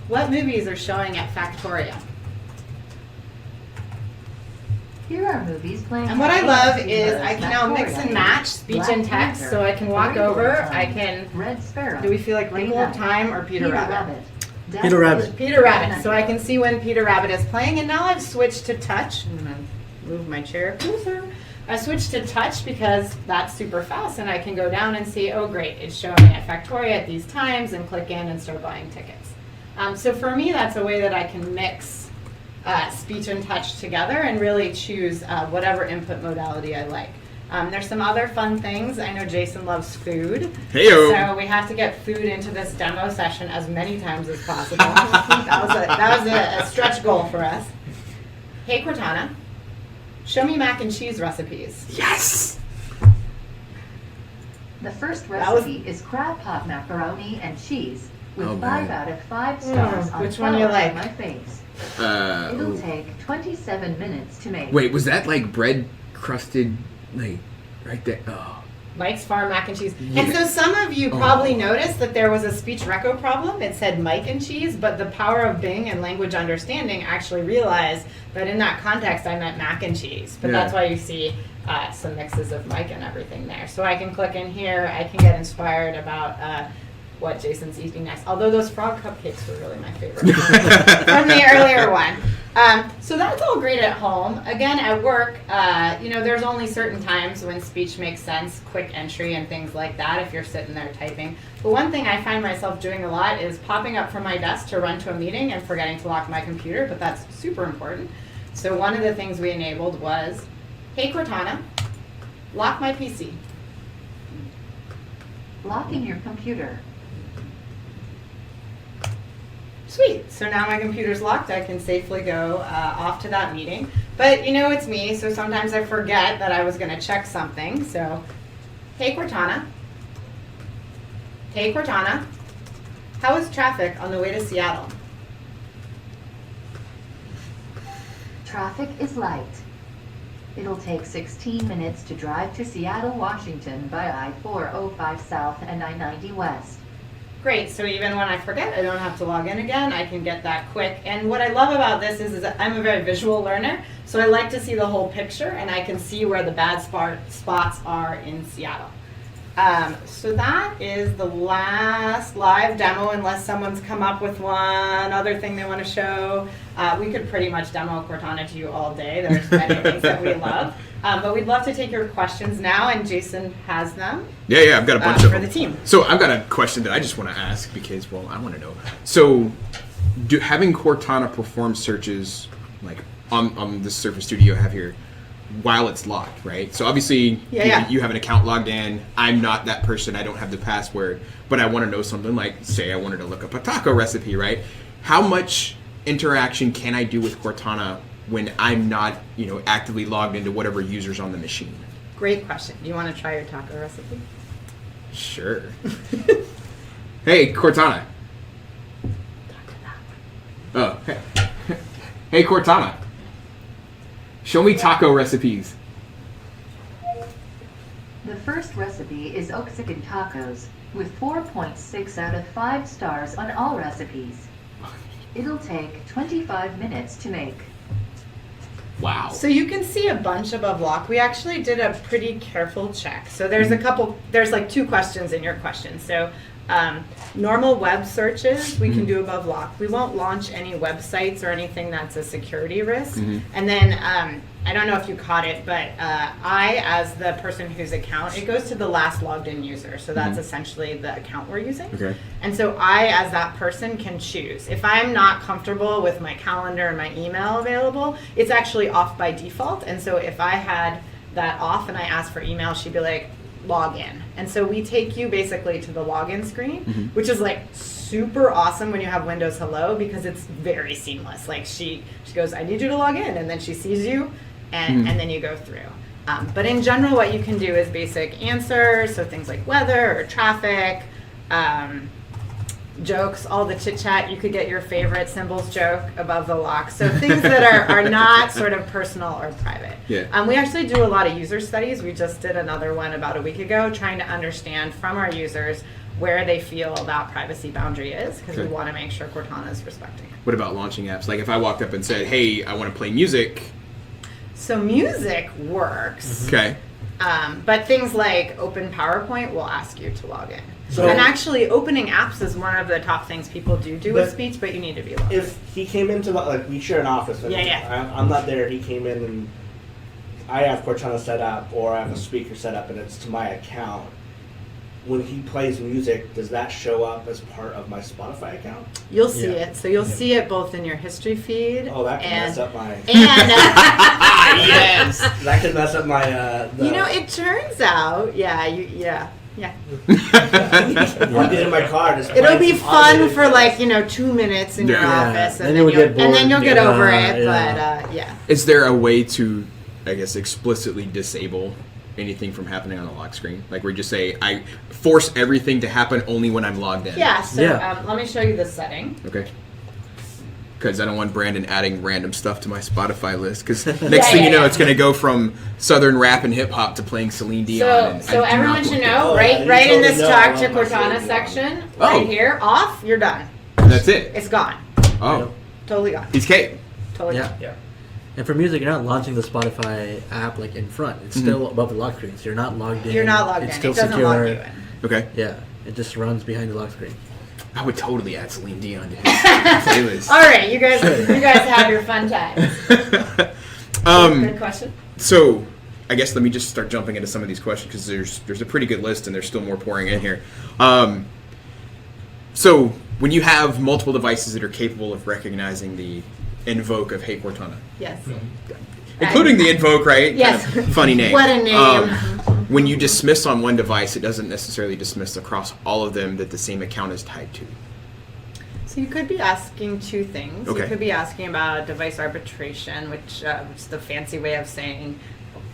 what movies are showing at Factoria? Here are movies playing. And what I at love AMC is Buzz, I can now mix and match speech Black and text, Panther, so I can walk Three over, Bullet I Time, can, Red Sparrow. do we feel like Wrinkle of Time or Peter Rabbit? Peter Rabbit. Peter Rabbit, so I can see when Peter Rabbit is playing, and now I've switched to touch. I'm gonna move my chair closer. I switched to touch because that's super fast, and I can go down and see, oh great, it's showing at Factoria at these times, and click in and start buying tickets. So for me, that's a way that I can mix speech and touch together and really choose whatever input modality I like. There's some other fun things. I know Jason loves food. Heyo. So we have to get food into this demo session as many times as possible. that was a stretch goal for us. Hey, Cortana, show me mac and cheese recipes. Yes. The first That was- recipe is crab pot macaroni and cheese with Oh, 5 man. out of 5 stars on which one you Fellow like? on my face. It'll Ooh. take 27 minutes to make. Wait, was that like bread crusted, like right there? Oh. Mike's Farm mac and cheese. Yeah. And so some of you probably Oh. noticed that there was a speech reco problem. It said Mike and cheese, but the power of Bing and language understanding actually realized that in that context I meant mac and cheese. But Yeah. that's why you see some mixes of Mike and everything there. So I can click in here. I can get inspired about what Jason's eating next. Although those frog cupcakes were really my favorite from the earlier one. So that's all great at home. Again, at work, there's only certain times when speech makes sense, quick entry and things like that if you're sitting there typing. But one thing I find myself doing a lot is popping up from my desk to run to a meeting and forgetting to lock my computer, but that's super important. So one of the things we enabled was, hey Cortana, lock my PC. Locking your computer. Sweet. So now my computer's locked. I can safely go off to that meeting. But it's me, so sometimes I forget that I was going to check something. So, hey Cortana. Hey Cortana. How is traffic on the way to Seattle? Traffic is light. It'll take 16 minutes to drive to Seattle, Washington by I-405 South and I-90 West. Great. So even when I forget, I don't have to log in again. I can get that quick. And what I love about this is that I'm a very visual learner. So I like to see the whole picture, and I can see where the bad spots are in Seattle. So that is the last live demo, unless someone's come up with one other thing they want to show. We could pretty much demo Cortana to you all day. There's many things that we love. But we'd love to take your questions now, and Jason has them. Yeah, I've got a bunch of for them. the team. So I've got a question that I just want to ask because, well, I want to know. So, having Cortana perform searches like on the Surface Studio I have here while it's locked, right? So obviously, you have an account logged in. I'm not that person. I don't have the password, but I want to know something like, say, I wanted to look up a taco recipe, right? How much interaction can I do with Cortana when I'm not, actively logged into whatever user's on the machine? Great question. You want to try your taco recipe? Sure. Hey, Cortana. Oh, hey. Hey, Cortana. Show me taco recipes. The first recipe is Oaxacan tacos with 4.6 out of 5 stars on all recipes. It'll take 25 minutes to make. Wow. So you can see a bunch above lock. We actually did a pretty careful check. So there's there's like 2 questions in your question. So normal web searches we can do above lock. We won't launch any websites or anything that's a security risk. And then I don't know if you caught it, but I, as the person whose account, it goes to the last logged in user. So that's essentially the account we're using. Okay. And so I, as that person, can choose. If I'm not comfortable with my calendar and my email available, it's actually off by default. And so if I had that off and I asked for email, she'd be like, log in. And so we take you basically to the login screen, which is like super awesome when you have Windows Hello because it's very seamless. Like she goes, I need you to log in, and then she sees you, and then you go through. But in general, what you can do is basic answers, so things like weather or traffic, jokes, all the chit chat. You could get your favorite symbols joke above the lock. So things that are not sort of personal or private. Yeah. We actually do a lot of user studies. We just did another one about a week ago, trying to understand from our users where they feel that privacy boundary is, because we want to make sure Cortana is respecting it. What about launching apps? Like if I walked up and said, hey, I want to play music. So music works. Okay. But things like open PowerPoint will ask you to log in. So- and actually, opening apps is one of the top things people do with But speech, but you need to be logged in. If he came into we share an office. And I'm not there. He came in and I have Cortana set up, or I have a speaker set up, and it's to my account. when he plays music, does that show up as part of my Spotify account? You'll see Yeah. it. So you'll see it both in your history feed. Oh, that can and, mess up my. And Yes. That can mess up my. you know, it turns out, yeah. I'll get in my car. Just It'll play be some fun audio for videos. like 2 minutes in your Yeah. office, Then you'll get and then bored. you'll get Yeah, over it. yeah. But yeah. Is there a way to, I guess, explicitly disable anything from happening on the lock screen? Like where you just say, I force everything to happen only when I'm logged in. Yeah. So Yeah. let me show you the setting. Okay. Because I don't want Brandon adding random stuff to my Spotify list. Because next thing you know, yeah. it's going to go from Southern rap and hip hop to playing Celine Dion. So and I do everyone not should want know, Oh, right? yeah, you Right in totally this know talk I to love my Cortana Celine section, Oh. right here, off. You're done. that. That's it. It's gone. Oh, Totally gone. he's Kate. Totally Yeah. gone. Yeah. And for music, you're not launching the Spotify app like in front. It's still above the lock screen, so you're not logged in. You're not logged It's in. still It doesn't secure. log you in. Okay. Yeah, it just runs behind the lock screen. I would totally add Celine Dion to his All right, you guys have your fun time. playlist. Good question. So, I guess let me just start jumping into some of these questions because there's a pretty good list and there's still more pouring in here. So, when you have multiple devices that are capable of recognizing the invoke of Hey Cortana, Yes. including the invoke, right? Yes. Kind of funny name. What a name. When you dismiss on one device, it doesn't necessarily dismiss across all of them that the same account is tied to. So you could be asking two things. Okay. You could be asking about device arbitration, which is the fancy way of saying,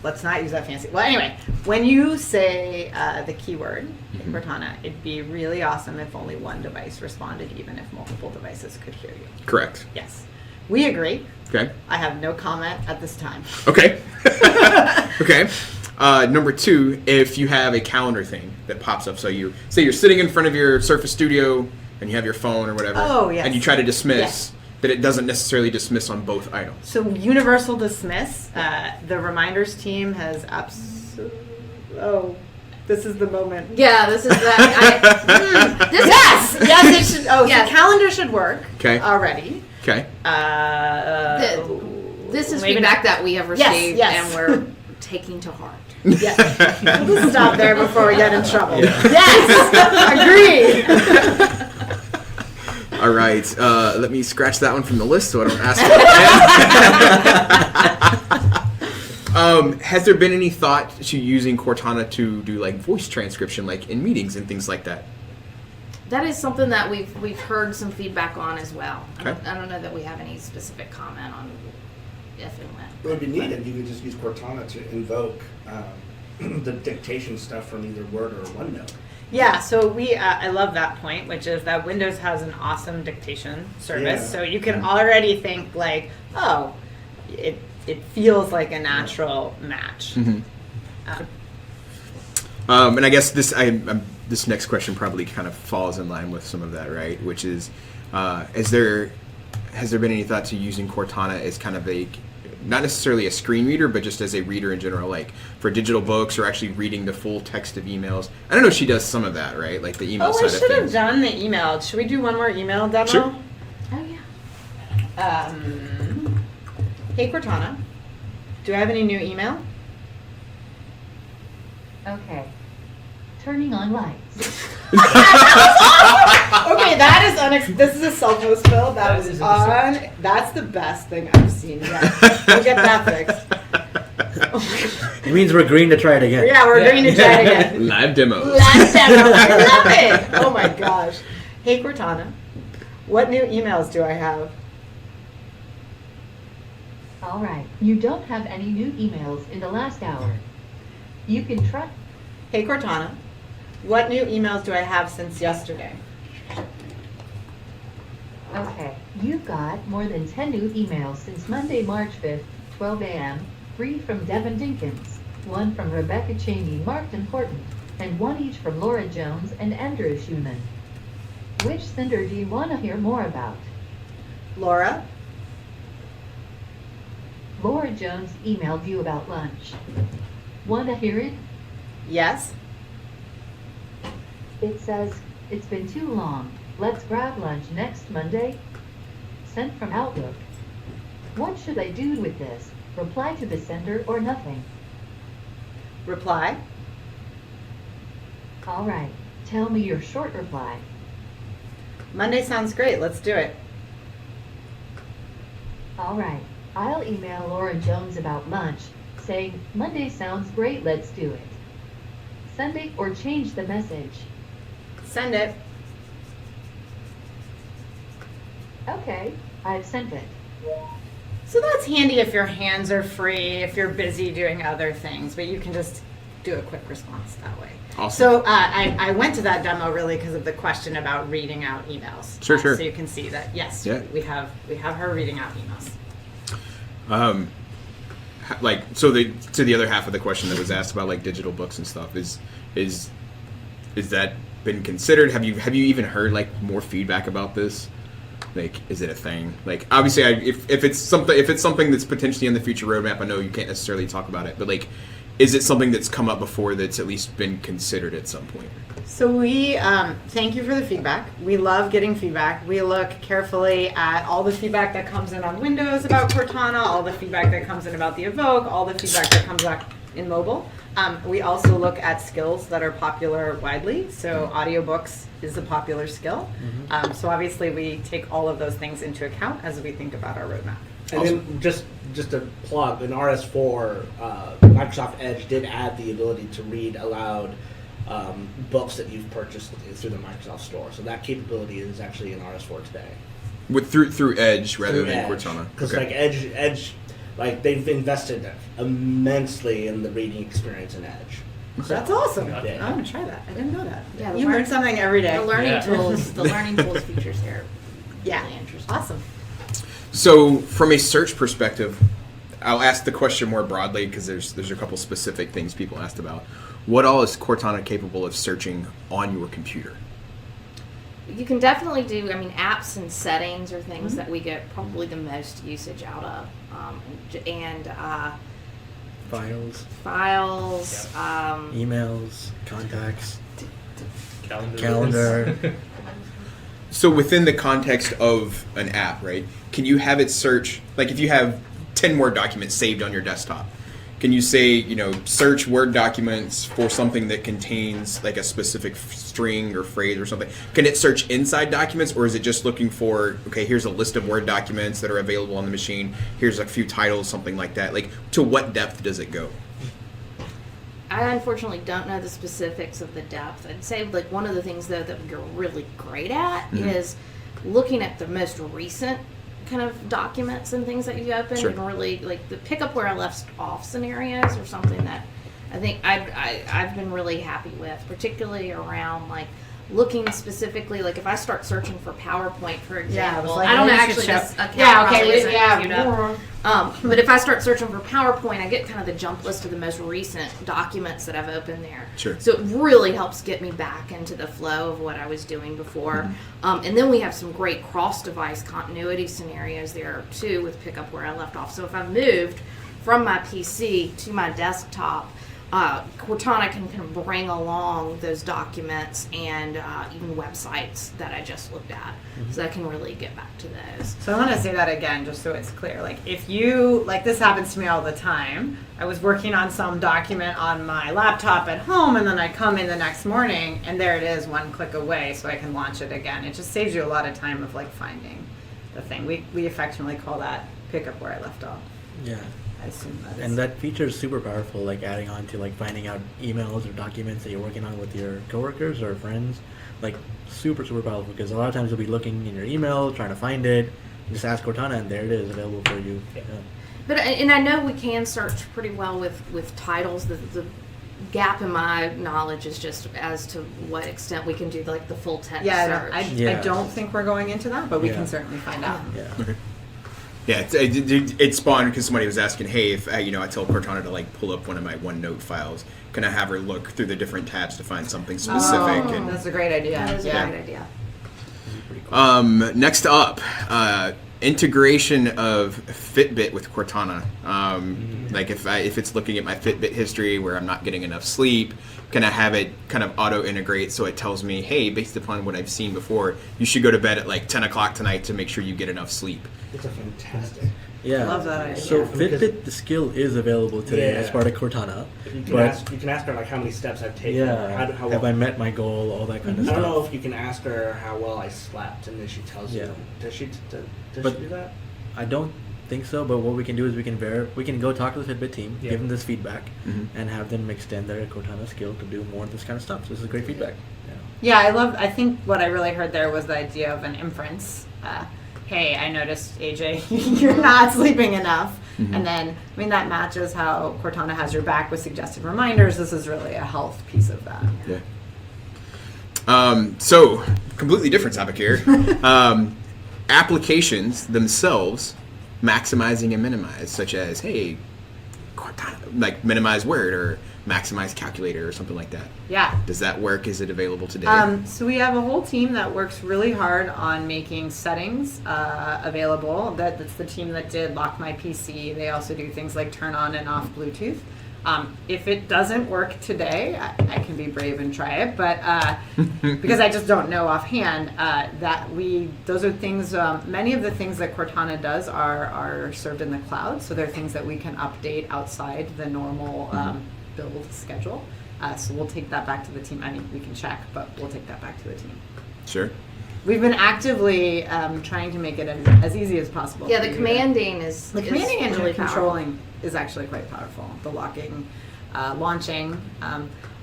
let's not use that fancy. Well, anyway, when you say the keyword, Cortana, it'd be really awesome if only one device responded, even if multiple devices could hear you. Correct. Yes. We agree. Okay. I have no comment at this time. Okay. Okay. Number two, if you have a calendar thing that pops up, so you say you're sitting in front of your Surface Studio and you have your phone or whatever, Oh, yes. and you try to dismiss, Yes. that it doesn't necessarily dismiss on both items. So universal dismiss. The reminders team has Oh, this is the moment. Yeah, this is that. Yes, yes, it should. Oh, Yes. so calendar should work. Okay. Already. Okay. This is maybe feedback that we have received yes. and we're taking to heart. Yes. We'll just stop there before we get in trouble. Yes, agreed. All right. Let me scratch that one from the list so I don't ask for it again. Has there been any thought to using Cortana to do like voice transcription, like in meetings and things like that? That is something that we've heard some feedback on as well. Okay. I don't know that we have any specific comment on if and when. It would be neat if you could just use Cortana to invoke the dictation stuff from either Word or OneNote. Yeah, so I love that point, which is that Windows has an awesome dictation service. Yeah. So you can already think like, oh, it feels like a natural match. And I guess this next question probably kind of falls in line with some of that, right? Which is, has there been any thought to using Cortana as kind of a, not necessarily a screen reader, but just as a reader in general, like for digital books or actually reading the full text of emails? I don't know if she does some of that, right? Like the email Oh, side I of should have things. done the email. Should we do one more email demo? Sure. Oh yeah. Hey Cortana, do I have any new email? Okay. Turning on lights. Okay, that is this is a self-host bill. That That is is on. That's the best thing I've seen yet. We'll get that fixed. It means we're agreeing to try it again. Yeah, we're going to try it again. Live demos. Last demo. I love it. Oh my gosh. Hey Cortana, what new emails do I have? All right. You don't have any new emails in the last hour. You can try. Hey Cortana, what new emails do I have since yesterday? Okay. You've got more than 10 new emails since Monday, March 5th, 12 a.m. 3 from Devin Dinkins, 1 from Rebecca Cheney, marked important, and 1 each from Laura Jones and Andrew Schumann. Which sender do you want to hear more about? Laura? Laura Jones emailed you about lunch. Want to hear it? Yes. It says, it's been too long. Let's grab lunch next Monday. Sent from Outlook. What should I do with this? Reply to the sender or nothing? Reply? All right. tell me your short reply. Monday sounds great. Let's do it. All right. I'll email Laura Jones about lunch, saying, Monday sounds great, let's do it. Sunday, or change the message. Send it. Okay, I've sent it. So that's handy if your hands are free, if you're busy doing other things, but you can just do a quick response that way. Awesome. So I went to that demo really because of the question about reading out emails. Sure. So you can see that, yes, Yeah. we have her reading out emails. So the other half of the question that was asked about like digital books and stuff is that been considered? Have you even heard like more feedback about this? Like, is it a thing? Like, obviously, if it's something that's potentially in the future roadmap, I know you can't necessarily talk about it, but like, is it something that's come up before that's at least been considered at some point? So we thank you for the feedback. We love getting feedback. We look carefully at all the feedback that comes in on Windows about Cortana, all the feedback that comes in about the Evoke, all the feedback that comes back in mobile. We also look at skills that are popular widely. So audiobooks is a popular skill. So obviously we take all of those things into account as we think about our roadmap. And then just a plug, in RS4, Microsoft Edge did add the ability to read aloud books that you've purchased through the Microsoft Store. So that capability is actually in RS4 today. Through Edge rather Through than Edge. Cortana. Because Okay. like Edge, like they've invested immensely in the reading experience in Edge. That's awesome. Yeah. I'm gonna try that. I didn't know that. Yeah, You learn something every day. The learning Yeah. tools, the learning tools features there. Yeah. Really interesting. Awesome. So, from a search perspective, I'll ask the question more broadly because there's a couple specific things people asked about. What all is Cortana capable of searching on your computer? You can definitely do, apps and settings are things that we get probably the most usage out of. And Files, files, emails, contacts, Calendar. calendar. So, within the context of an app, right? Can you have it search, like if you have 10 Word documents saved on your desktop, can you say, search Word documents for something that contains like a specific string or phrase or something? Can it search inside documents, or is it just looking for, okay, here's a list of Word documents that are available on the machine, here's a few titles, something like that? Like, to what depth does it go? I unfortunately don't know the specifics of the depth. I'd say like one of the things though that you're really great at is looking at the most recent kind of documents and things that you open Sure. and really like the pick up where I left off scenarios or something that I think I've been really happy with, particularly around like looking specifically, like if I start searching for PowerPoint, for example, like, I don't know maybe you actually should this show- account Yeah, okay, probably isn't yeah. queued up. But if I start searching for PowerPoint, I get kind of the jump list of the most recent documents that I've opened there. Sure. So it really helps get me back into the flow of what I was doing before. And then we have some great cross-device continuity scenarios there too with pick up where I left off. So if I've moved from my PC to my desktop, Cortana can kind of bring along those documents and even websites that I just looked at. So I can really get back to those. So I want to say that again, just so it's clear. Like, if you, like, this happens to me all the time. I was working on some document on my laptop at home, and then I come in the next morning, and there it is, one click away, so I can launch it again. It just saves you a lot of time of, like, finding the thing. We affectionately call that pick up where I left off. Yeah. I assume that is. And that feature is super powerful, like adding on to like finding out emails or documents that you're working on with your coworkers or friends. Like super powerful, because a lot of times you'll be looking in your email, trying to find it, just ask Cortana and there it is available for you. Yeah. But and I know we can search pretty well with titles. The gap in my knowledge is just as to what extent we can do like the full text search. I don't think we're going into that, but we Yeah. can certainly find out. Yeah. Yeah, it spawned because somebody was asking, hey, if I tell Cortana to like pull up one of my OneNote files, can I have her look through the different tabs to find something specific? Oh, that's a great idea. That is a great idea. Next up, integration of Fitbit with Cortana. Like if it's looking at my Fitbit history where I'm not getting enough sleep, can I have it kind of auto integrate so it tells me, hey, based upon what I've seen before, you should go to bed at like 10 o'clock tonight to make sure you get enough sleep. It's a fantastic. Yeah. Love that idea. So Because- Fitbit, the skill is available today Yeah. as part of Cortana. You can But ask her like how many steps I've taken. yeah, How have well. I met my goal? All that kind of I stuff. don't know if you can ask her how well I slept, and then she tells Yeah. you. Does she? Does But- she do that? I don't think so. But what we can do is we can go talk to the Fitbit team, Yeah. give them this feedback, Mhm. and have them extend their Cortana skill to do more of this kind of stuff. So this is great feedback. Yeah, I think what I really heard there was the idea of an inference. Hey, I noticed, AJ, you're not sleeping enough. Mhm. And then, I mean, that matches how Cortana has your back with suggested reminders. This is really a health piece of that. Yeah. So, completely different topic here. Applications themselves, maximizing and minimize, such as, hey, Cortana, like minimize word or maximize calculator or something like that. Yeah. Does that work? Is it available today? So we have a whole team that works really hard on making settings available. That's the team that did Lock My PC. They also do things like turn on and off Bluetooth. If it doesn't work today, I can be brave and try it, but because I just don't know offhand, those are things. Many of the things that Cortana does are served in the cloud, so they're things that we can update outside the normal build schedule. So we'll take that back to the team. I mean, we can check, but we'll take that back to the team. Sure. We've been actively trying to make it as easy as possible. Yeah, for the you to- commanding is the commanding engine really powerful. controlling is actually quite powerful. The locking, launching.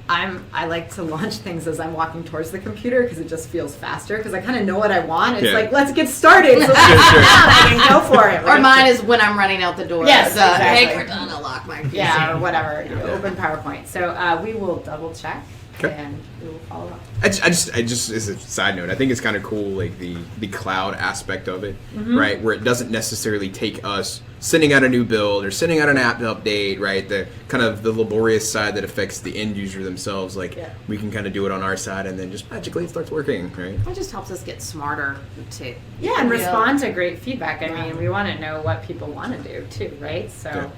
I like to launch things as I'm walking towards the computer because it just feels faster because I kind of know what I want. It's Yeah. like, let's get started. So I can go for it. Or right? mine is when I'm running out the door. Yes, Hey, exactly. Cortana, lock my PC. Yeah, or whatever. Open PowerPoint. So we will double check Okay. and we will follow up. I just as a side note, I think it's kind of cool, like the cloud aspect of it, right? Where it doesn't necessarily take us sending out a new build or sending out an app update, right? The kind of the laborious side that affects the end user themselves. Like we can kind of do it on our side, and then just magically it starts working, right? It just helps us get smarter too. Yeah, and respond to great feedback. I mean, we want to know what people want to do too, right? So,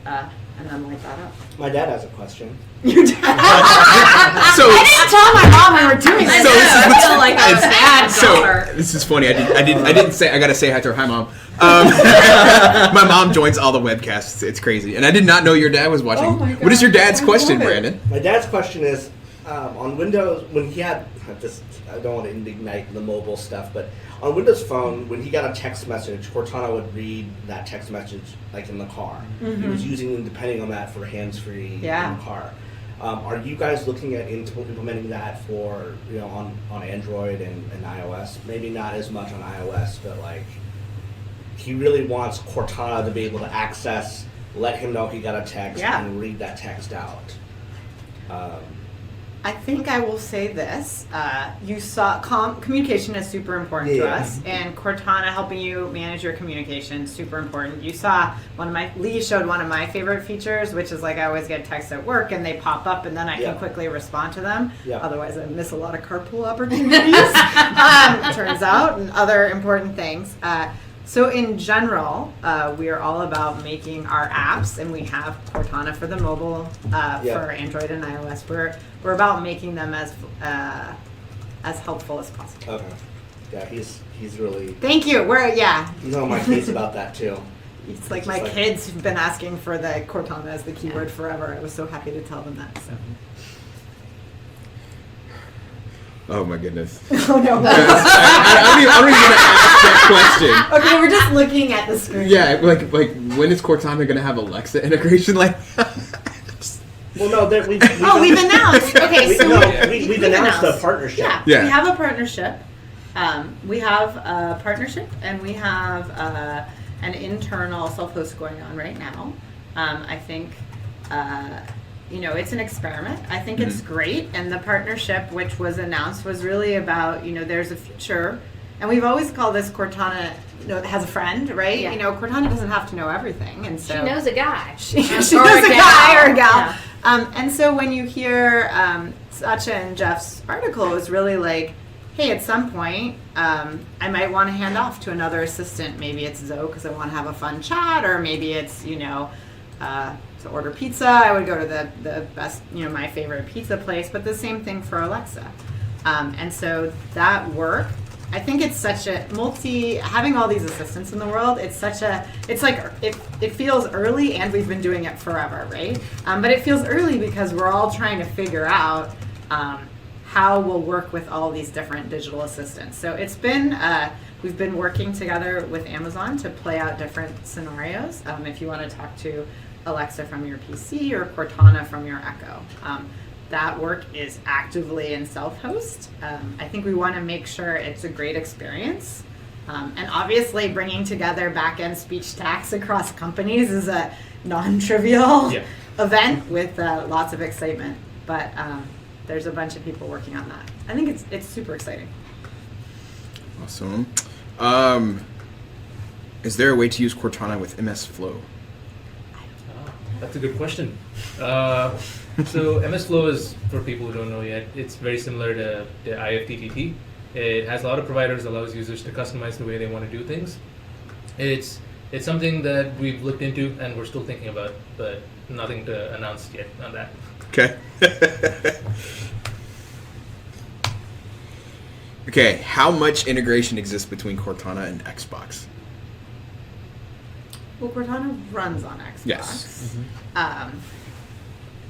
and then light that up. My dad has a question. Your dad. So I didn't tell my mom we were doing this. So this is I what's- feel like a bad daughter. So this is funny. I didn't say. I gotta say hi to her. Hi, mom. My mom joins all the webcasts. It's crazy, and I did not know your dad was watching. Oh my What is your God. dad's I question, love it. Brandon? My dad's question is on Windows when he had this. I don't want to ignite the mobile stuff, but on Windows Phone, when he got a text message, Cortana would read that text message like in the car. He was using them depending on that for hands-free Yeah. in the car. Are you guys looking at implementing that for on Android and iOS? Maybe not as much on iOS, but like he really wants Cortana to be able to access, let him know he got a text, and read that text out. I think I will say this. You saw communication is super important to us, and Cortana helping you manage your communication super important. You saw Lee showed one of my favorite features, which is like I always get texts at work and they pop up and then I can quickly respond to them. Otherwise I miss a lot of carpool opportunities, turns out, and other important things. So in general, we are all about making our apps, and we have Cortana for the mobile, for Android and iOS. We're about making them as helpful as possible. Okay. Yeah, he's really. Thank you. He's on my case about that too. It's like my kids have been asking for the Cortana as the keyword forever. I was so happy to tell them that. So. Oh my goodness. Oh no. I don't even want to ask that question. Okay, we're just looking at the screen. Yeah, like when is Cortana gonna have Alexa integration? Like. Well, no, we've announced. Okay, so we've announced a partnership. Yeah, we have a partnership. We have a partnership, and we have an internal self-host going on right now. I think, it's an experiment. I think it's great, and the partnership, which was announced, was really about, there's a future, and we've always called this Cortana has a friend, right? Yeah. Cortana doesn't have to know everything, and so she knows a guy. she knows a guy or a gal. Yeah. And so when you hear Satya and Jeff's article, it was really like, hey, at some point, I might want to hand off to another assistant. Maybe it's Zoe because I want to have a fun chat, or maybe it's, to order pizza. I would go to the best, my favorite pizza place, but the same thing for Alexa. And so that work I think it's such a having all these assistants in the world, it feels early, and we've been doing it forever, right? But it feels early because we're all trying to figure out how we'll work with all these different digital assistants. So it's been, we've been working together with Amazon to play out different scenarios. If you want to talk to Alexa from your PC or Cortana from your Echo. That work is actively in self-host. I think we want to make sure it's a great experience. And obviously bringing together back-end speech tags across companies is a non-trivial event with lots of excitement. But there's a bunch of people working on that. I think it's super exciting. Awesome. Is there a way to use Cortana with MS Flow? That's a good question. So MS Flow is, for people who don't know yet, it's very similar to the IFTTT. It has a lot of providers, allows users to customize the way they want to do things. It's something that we've looked into and we're still thinking about, but nothing to announce yet on that. Okay. Okay, how much integration exists between Cortana and Xbox? Well, Cortana runs on Xbox. Yes.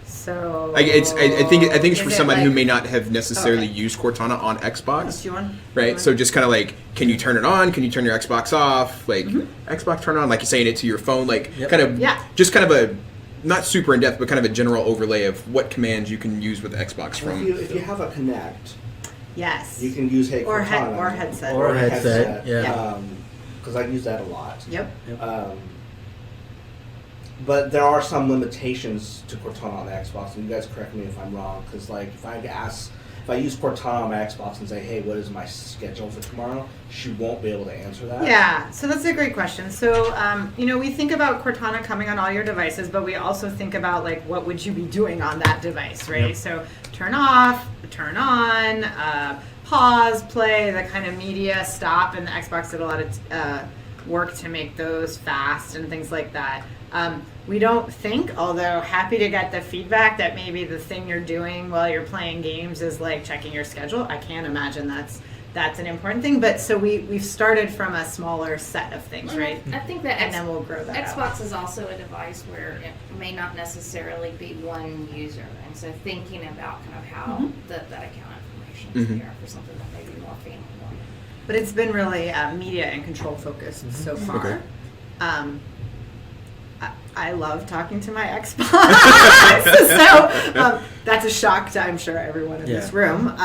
So I think it's for is it somebody who like- may not have necessarily okay. used Cortana on Xbox. Do you want? Right, so just kind of like, can you turn it on? Can you turn your Xbox off? Like, Xbox turn on, like you're saying it to your phone, like kind of, just kind of a, not super in depth, but kind of a general overlay of what commands you can use with Xbox from. If you have a Connect, Yes. you can use Cortana or headset. Or headset, yeah. Because I use that a lot. Yep. But there are some limitations to Cortana on the Xbox, and you guys correct me if I'm wrong. Because like, if I use Cortana on my Xbox and say, "Hey, what is my schedule for tomorrow?" she won't be able to answer that. Yeah, so that's a great question. So, we think about Cortana coming on all your devices, but we also think about, like, what would you be doing on that device, right? Yep. So turn off, turn on, pause, play, the kind of media stop, and the Xbox did a lot of work to make those fast and things like that. We don't think, although happy to get the feedback that maybe the thing you're doing while you're playing games is like checking your schedule. I can't imagine that's an important thing, but so we've started from a smaller set of things, right? I think that And then we'll grow that Xbox out. is also a device where it may not necessarily be one user, and so thinking about kind of how that account information is there for something that may be more family-oriented. But it's been really media and control focused so far. Okay. I love talking to my Xbox, so that's a shock to, I'm sure, everyone in this room.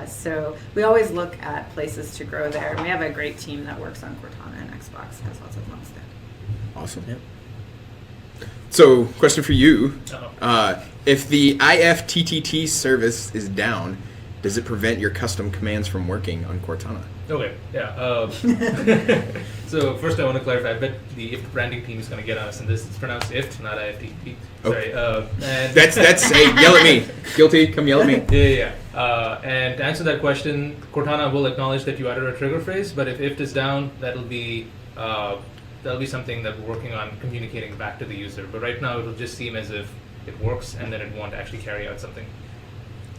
So we always look at places to grow there, and we have a great team that works on Cortana and Xbox, has lots of fun with it. Awesome. Yep. So, question for you. Uh-oh. If the IFTTT service is down, does it prevent your custom commands from working on Cortana? Okay, yeah. So first I want to clarify, I bet the IFT branding team is going to get on us in this. It's pronounced IFT, not IFTTT. Sorry. And That's hey, yell at me. Guilty, come yell at me. Yeah. And to answer that question, Cortana will acknowledge that you uttered a trigger phrase, but if IFT is down, that'll be something that we're working on communicating back to the user. But right now, it'll just seem as if it works, and then it won't actually carry out something.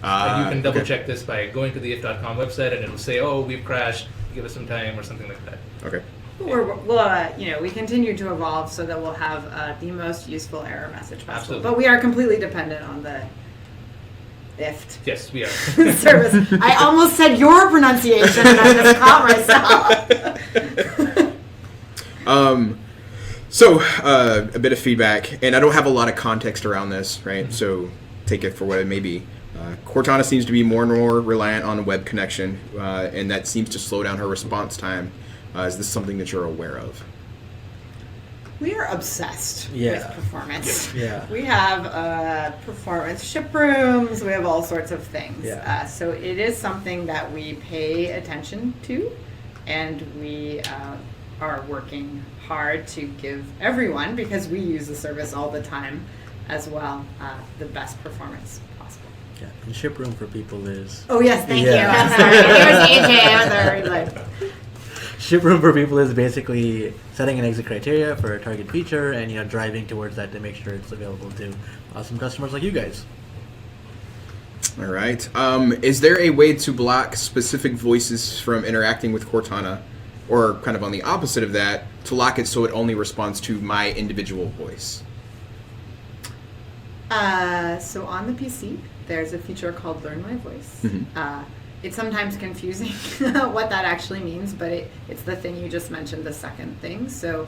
And you can double check this by going to the if.com website, and it'll say, "Oh, we've crashed. Give us some time," or something like that. Okay. We continue to evolve so that we'll have the most useful error message possible. Absolutely. But we are completely dependent on the IFT Yes, we are. service. I almost said your pronunciation, and I just caught myself. So, a bit of feedback, and I don't have a lot of context around this, right? So, take it for what it may be. Cortana seems to be more and more reliant on a web connection, and that seems to slow down her response time. Is this something that you're aware of? We are obsessed with performance. Yeah. We have performance ship rooms. We have all sorts of things. Yeah. So it is something that we pay attention to, and we are working hard to give everyone, because we use the service all the time as well, the best performance possible. Yeah, and ship room for people is... Oh, yes, thank Yeah. you. I'm sorry. Here's AJ. Ship room for people is basically setting an exit criteria for a target feature and driving towards that to make sure it's available to awesome customers like you guys. All right. Is there a way to block specific voices from interacting with Cortana, or kind of on the opposite of that, to lock it so it only responds to my individual voice? So on the PC, there's a feature called Learn My Voice. It's sometimes confusing what that actually means, but it's the thing you just mentioned, the second thing. So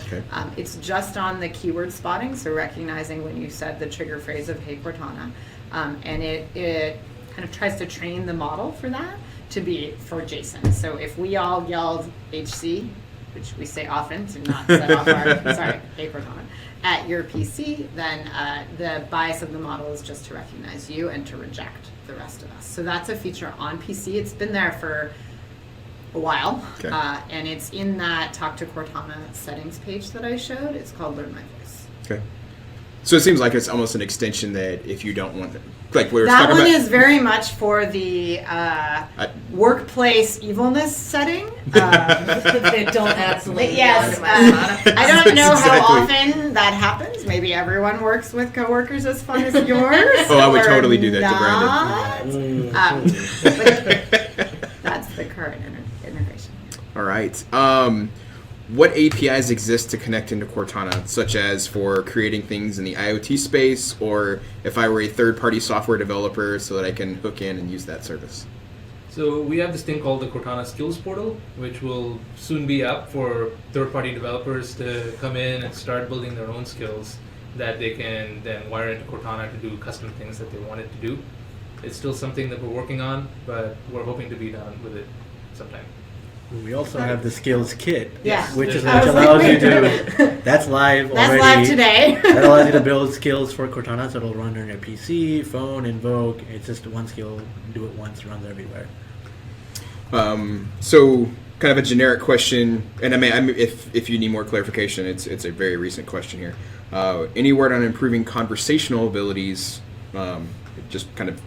it's just on the keyword spotting, so recognizing when you said the trigger phrase of Hey Cortana, and it kind of tries to train the model for that to be for Jason. So if we all yelled HC, which we say often to not set off our, sorry, Hey Cortana, at your PC, then the bias of the model is just to recognize you and to reject the rest of us. So that's a feature on PC. It's been there for a while, and it's in that Talk to Cortana settings page that I showed. It's called Learn My Voice. Okay. So it seems like it's almost an extension that if you don't want it, like we were that talking one about, is very much for the workplace evilness setting. They don't absolutely. Yes, I don't know how often that happens. Maybe everyone works with coworkers as fun as yours. Oh, I would or totally do that to Brandon. But that's the current integration. All right. What APIs exist to connect into Cortana, such as for creating things in the IoT space, or if I were a third-party software developer so that I can hook in and use that service? So we have this thing called the Cortana Skills Portal, which will soon be up for third-party developers to come in and start building their own skills that they can then wire into Cortana to do custom things that they want it to do. It's still something that we're working on, but we're hoping to be done with it sometime. We also have the skills kit, Yeah. which I was allows like, you to. That's live That's already. live today. That allows you to build skills for Cortana, so it'll run on your PC, phone, Invoke. It's just one skill, do it once, runs everywhere. So, kind of a generic question, and I mean, if you need more clarification, it's a very recent question here. Any word on improving conversational abilities, just kind of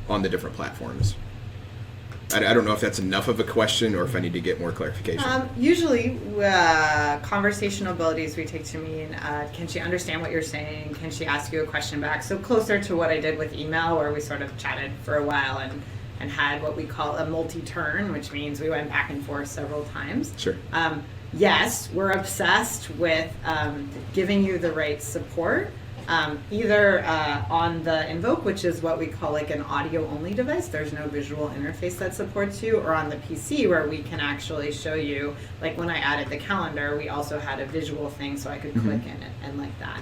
on the different platforms? I don't know if that's enough of a question or if I need to get more clarification. Usually, conversational abilities we take to mean, can she understand what you're saying? Can she ask you a question back? So closer to what I did with email, where we sort of chatted for a while and had what we call a multi-turn, which means we went back and forth several times. Sure. Yes, we're obsessed with giving you the right support. Either on the Invoke, which is what we call like an audio-only device, there's no visual interface that supports you, or on the PC where we can actually show you, like when I added the calendar, we also had a visual thing so I could click in it and like that.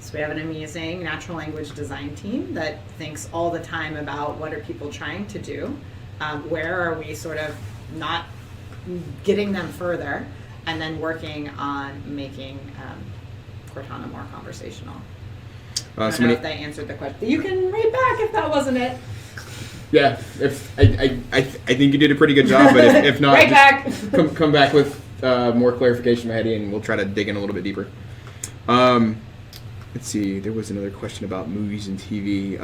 So we have an amazing natural language design team that thinks all the time about what are people trying to do, where are we sort of not getting them further, and then working on making Cortana more conversational. I don't know if that answered the question. You can write back if that wasn't it. Yeah, if I think you did a pretty good job, but if not, Right back. come back with more clarification, Maddie, and we'll try to dig in a little bit deeper. Let's see, there was another question about movies and TV.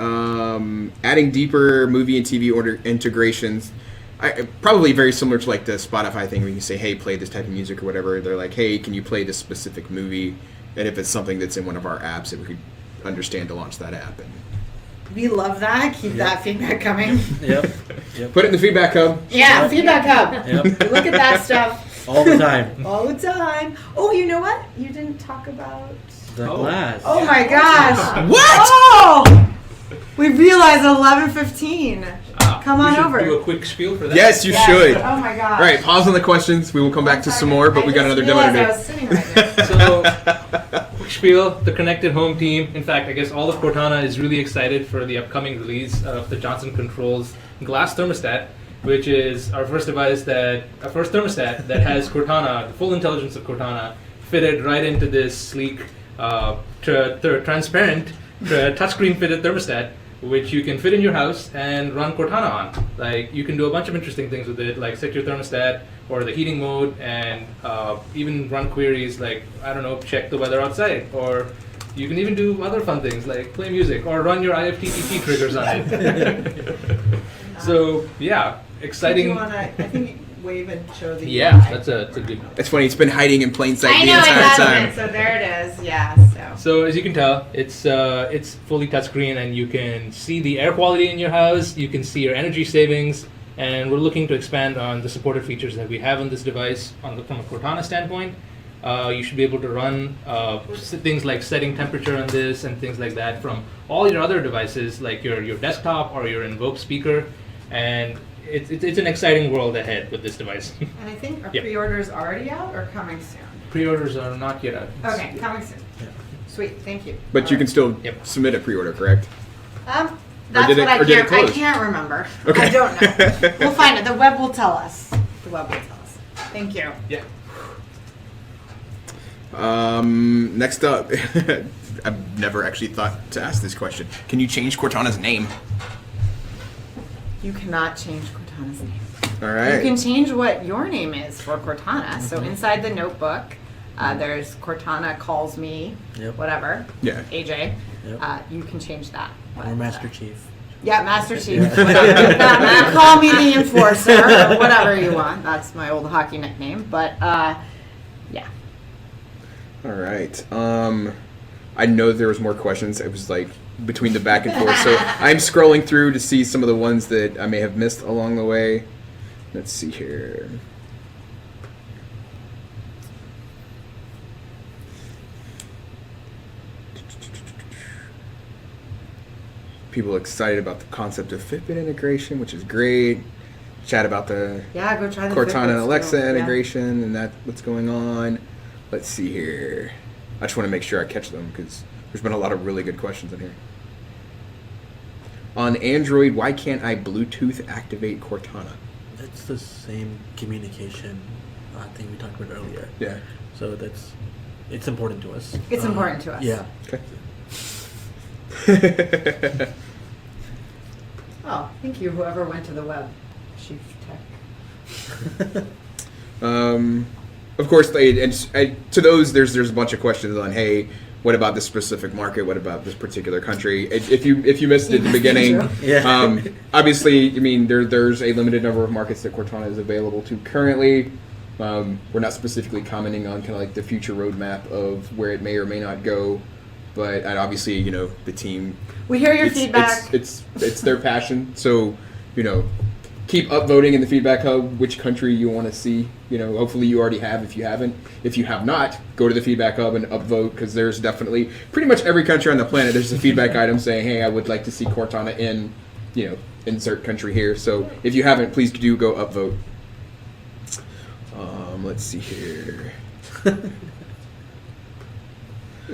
Adding deeper movie and TV order integrations. Probably very similar to like the Spotify thing where you can say, hey, play this type of music or whatever. They're like, hey, can you play this specific movie? And if it's something that's in one of our apps, that we could understand to launch that app. And We love that. Keep that feedback coming. Yep. put it in the feedback hub. Yeah, feedback hub. Yep. Look at that stuff. All the time. All the time. Oh, you know what? You didn't talk about... The glass. Oh my gosh. What? Oh! We realized 11:15. Come on we should over. do a quick spiel for that. Yes, you should. Oh my gosh. All right, pause on the questions. We will come back to some more, but we got another demo to I do. was sitting right there. So, quick spiel, the Connected Home team. In fact, I guess all of Cortana is really excited for the upcoming release of the Johnson Controls Glass Thermostat, which is our first thermostat that has Cortana, the full intelligence of Cortana, fitted right into this sleek, transparent, touchscreen fitted thermostat, which you can fit in your house and run Cortana on. Like, you can do a bunch of interesting things with it, like set your thermostat or the heating mode, and even run queries like, I don't know, check the weather outside, or you can even do other fun things like play music or run your IFTTT triggers on it. So yeah, exciting. Do you wanna, I think, wave and show the Yeah, that's a good. It's funny. It's been hiding in plain sight I the know it entire hasn't, time. so there it is. Yeah, so. So as you can tell, it's fully touchscreen, and you can see the air quality in your house. You can see your energy savings, and we're looking to expand on the supported features that we have on this device. From a Cortana standpoint, you should be able to run things like setting temperature on this and things like that from all your other devices, like your desktop or your Invoke speaker, and it's an exciting world ahead with this device. And I think our Yep. pre-orders already out or coming soon? Pre-orders are not yet out. Okay, coming soon. Yeah. Sweet, thank you. But you can still Yep. submit a pre-order, correct? That's did what it- or did it I close? can't remember. Okay. I don't know. We'll find it. The web will tell us. The web will tell us. Thank you. Yeah. Next up, I've never actually thought to ask this question. Can you change Cortana's name? You cannot change Cortana's name. All You right. can change what your name is for Cortana. So inside the notebook, there's Cortana calls me, Yep. whatever, Yeah. AJ. Yep. You can change that. Or But, Master Chief. Yeah, Master Chief. Whatever. Call me the Enforcer or whatever you want. That's my old hockey nickname. But yeah. All right. I know there was more questions. It was like between the back and forth. So I'm scrolling through to see some of the ones that I may have missed along the way. Let's see here. People excited about the concept of Fitbit integration, which is great. Chat about the Yeah, go try the Cortana and Fitbits, Alexa too. Yeah. integration and that what's going on. Let's see here. I just want to make sure I catch them because there's been a lot of really good questions in here. On Android, why can't I Bluetooth activate Cortana? That's the same communication thing we talked about earlier. Yeah. So it's important to us. It's important to us. Yeah. Okay. Oh, thank you, whoever went to the web. Chief Tech. Of course, to those, there's a bunch of questions on, hey, what about this specific market? What about this particular country? If you missed it at the beginning, Yeah. obviously, I mean, there's a limited number of markets that Cortana is available to currently. We're not specifically commenting on kind of like the future roadmap of where it may or may not go, but obviously, the team. We hear your it's- feedback. It's their passion, so keep upvoting in the feedback hub which country you want to see. Hopefully you already have. If you haven't, if you have not, go to the feedback hub and upvote because there's definitely pretty much every country on the planet. There's a feedback item saying, "Hey, I would like to see Cortana in, insert country here." So if you haven't, please do go upvote. Let's see here.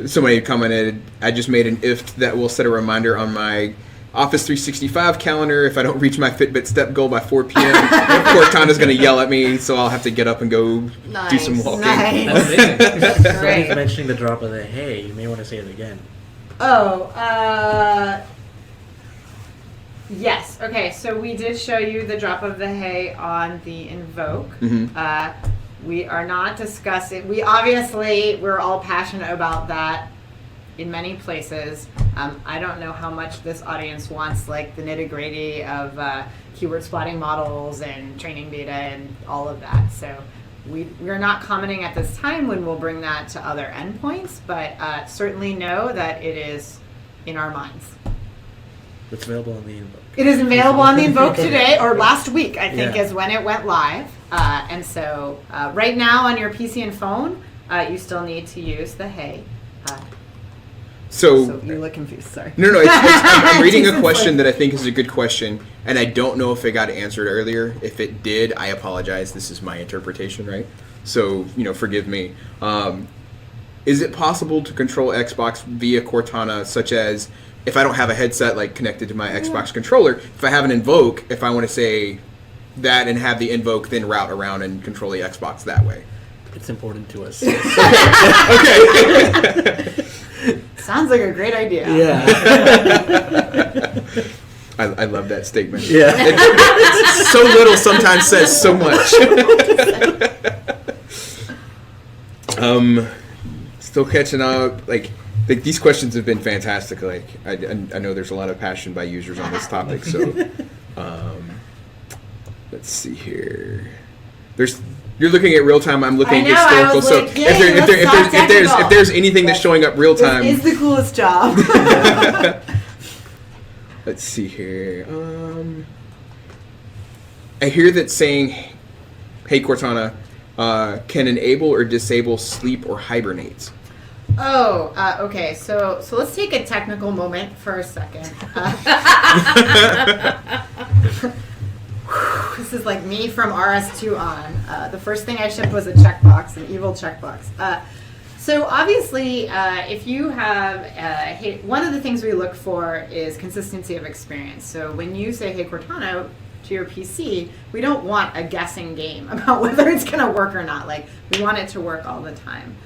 Somebody commented, I just made an IFT that will set a reminder on my Office 365 calendar. If I don't reach my Fitbit step goal by 4 p.m., Cortana's going to yell at me, so I'll have to get up and go do some walking. Nice. That's amazing. Somebody's Great. mentioning the drop of the hay. You may want to say it again. Oh, yes. Okay, so we did show you the drop of the hay on the Invoke. Mhm. We are not discussing, we're all passionate about that in many places. I don't know how much this audience wants, like the nitty-gritty of keyword spotting models and training data and all of that. So we're not commenting at this time when we'll bring that to other endpoints, but certainly know that it is in our minds. It's available on the Invoke. It is available on the Invoke today, or last week, I think, Yeah. is when it went live. And so right now on your PC and phone, you still need to use the Hey. So you look confused, sorry. No, I'm reading a Jesus, question like- that I think is a good question, and I don't know if it got answered earlier. If it did, I apologize. This is my interpretation, right? So, forgive me. Is it possible to control Xbox via Cortana, such as if I don't have a headset like connected to my Xbox controller, if I have an Invoke, if I want to say that and have the Invoke then route around and control the Xbox that way? It's important to us. Okay. Sounds like a great idea. Yeah. I love that statement. Yeah. It's so little sometimes says so much. Still catching up. Like these questions have been fantastic. Like I know there's a lot of passion by users on this topic. So let's see here. There's You're looking at real time. I'm looking I know, at I historical. was So like, yay, if there's anything that's showing up real time, This is the coolest job. let's see here. I hear that saying, "Hey Cortana, can enable or disable sleep or hibernate." Okay. So let's take a technical moment for a second. This is like me from RS2 on. The first thing I shipped was a checkbox, an evil checkbox. So obviously, if you have, one of the things we look for is consistency of experience. So when you say, "Hey Cortana," to your PC, we don't want a guessing game about whether it's going to work or not. Like, we want it to work all the time.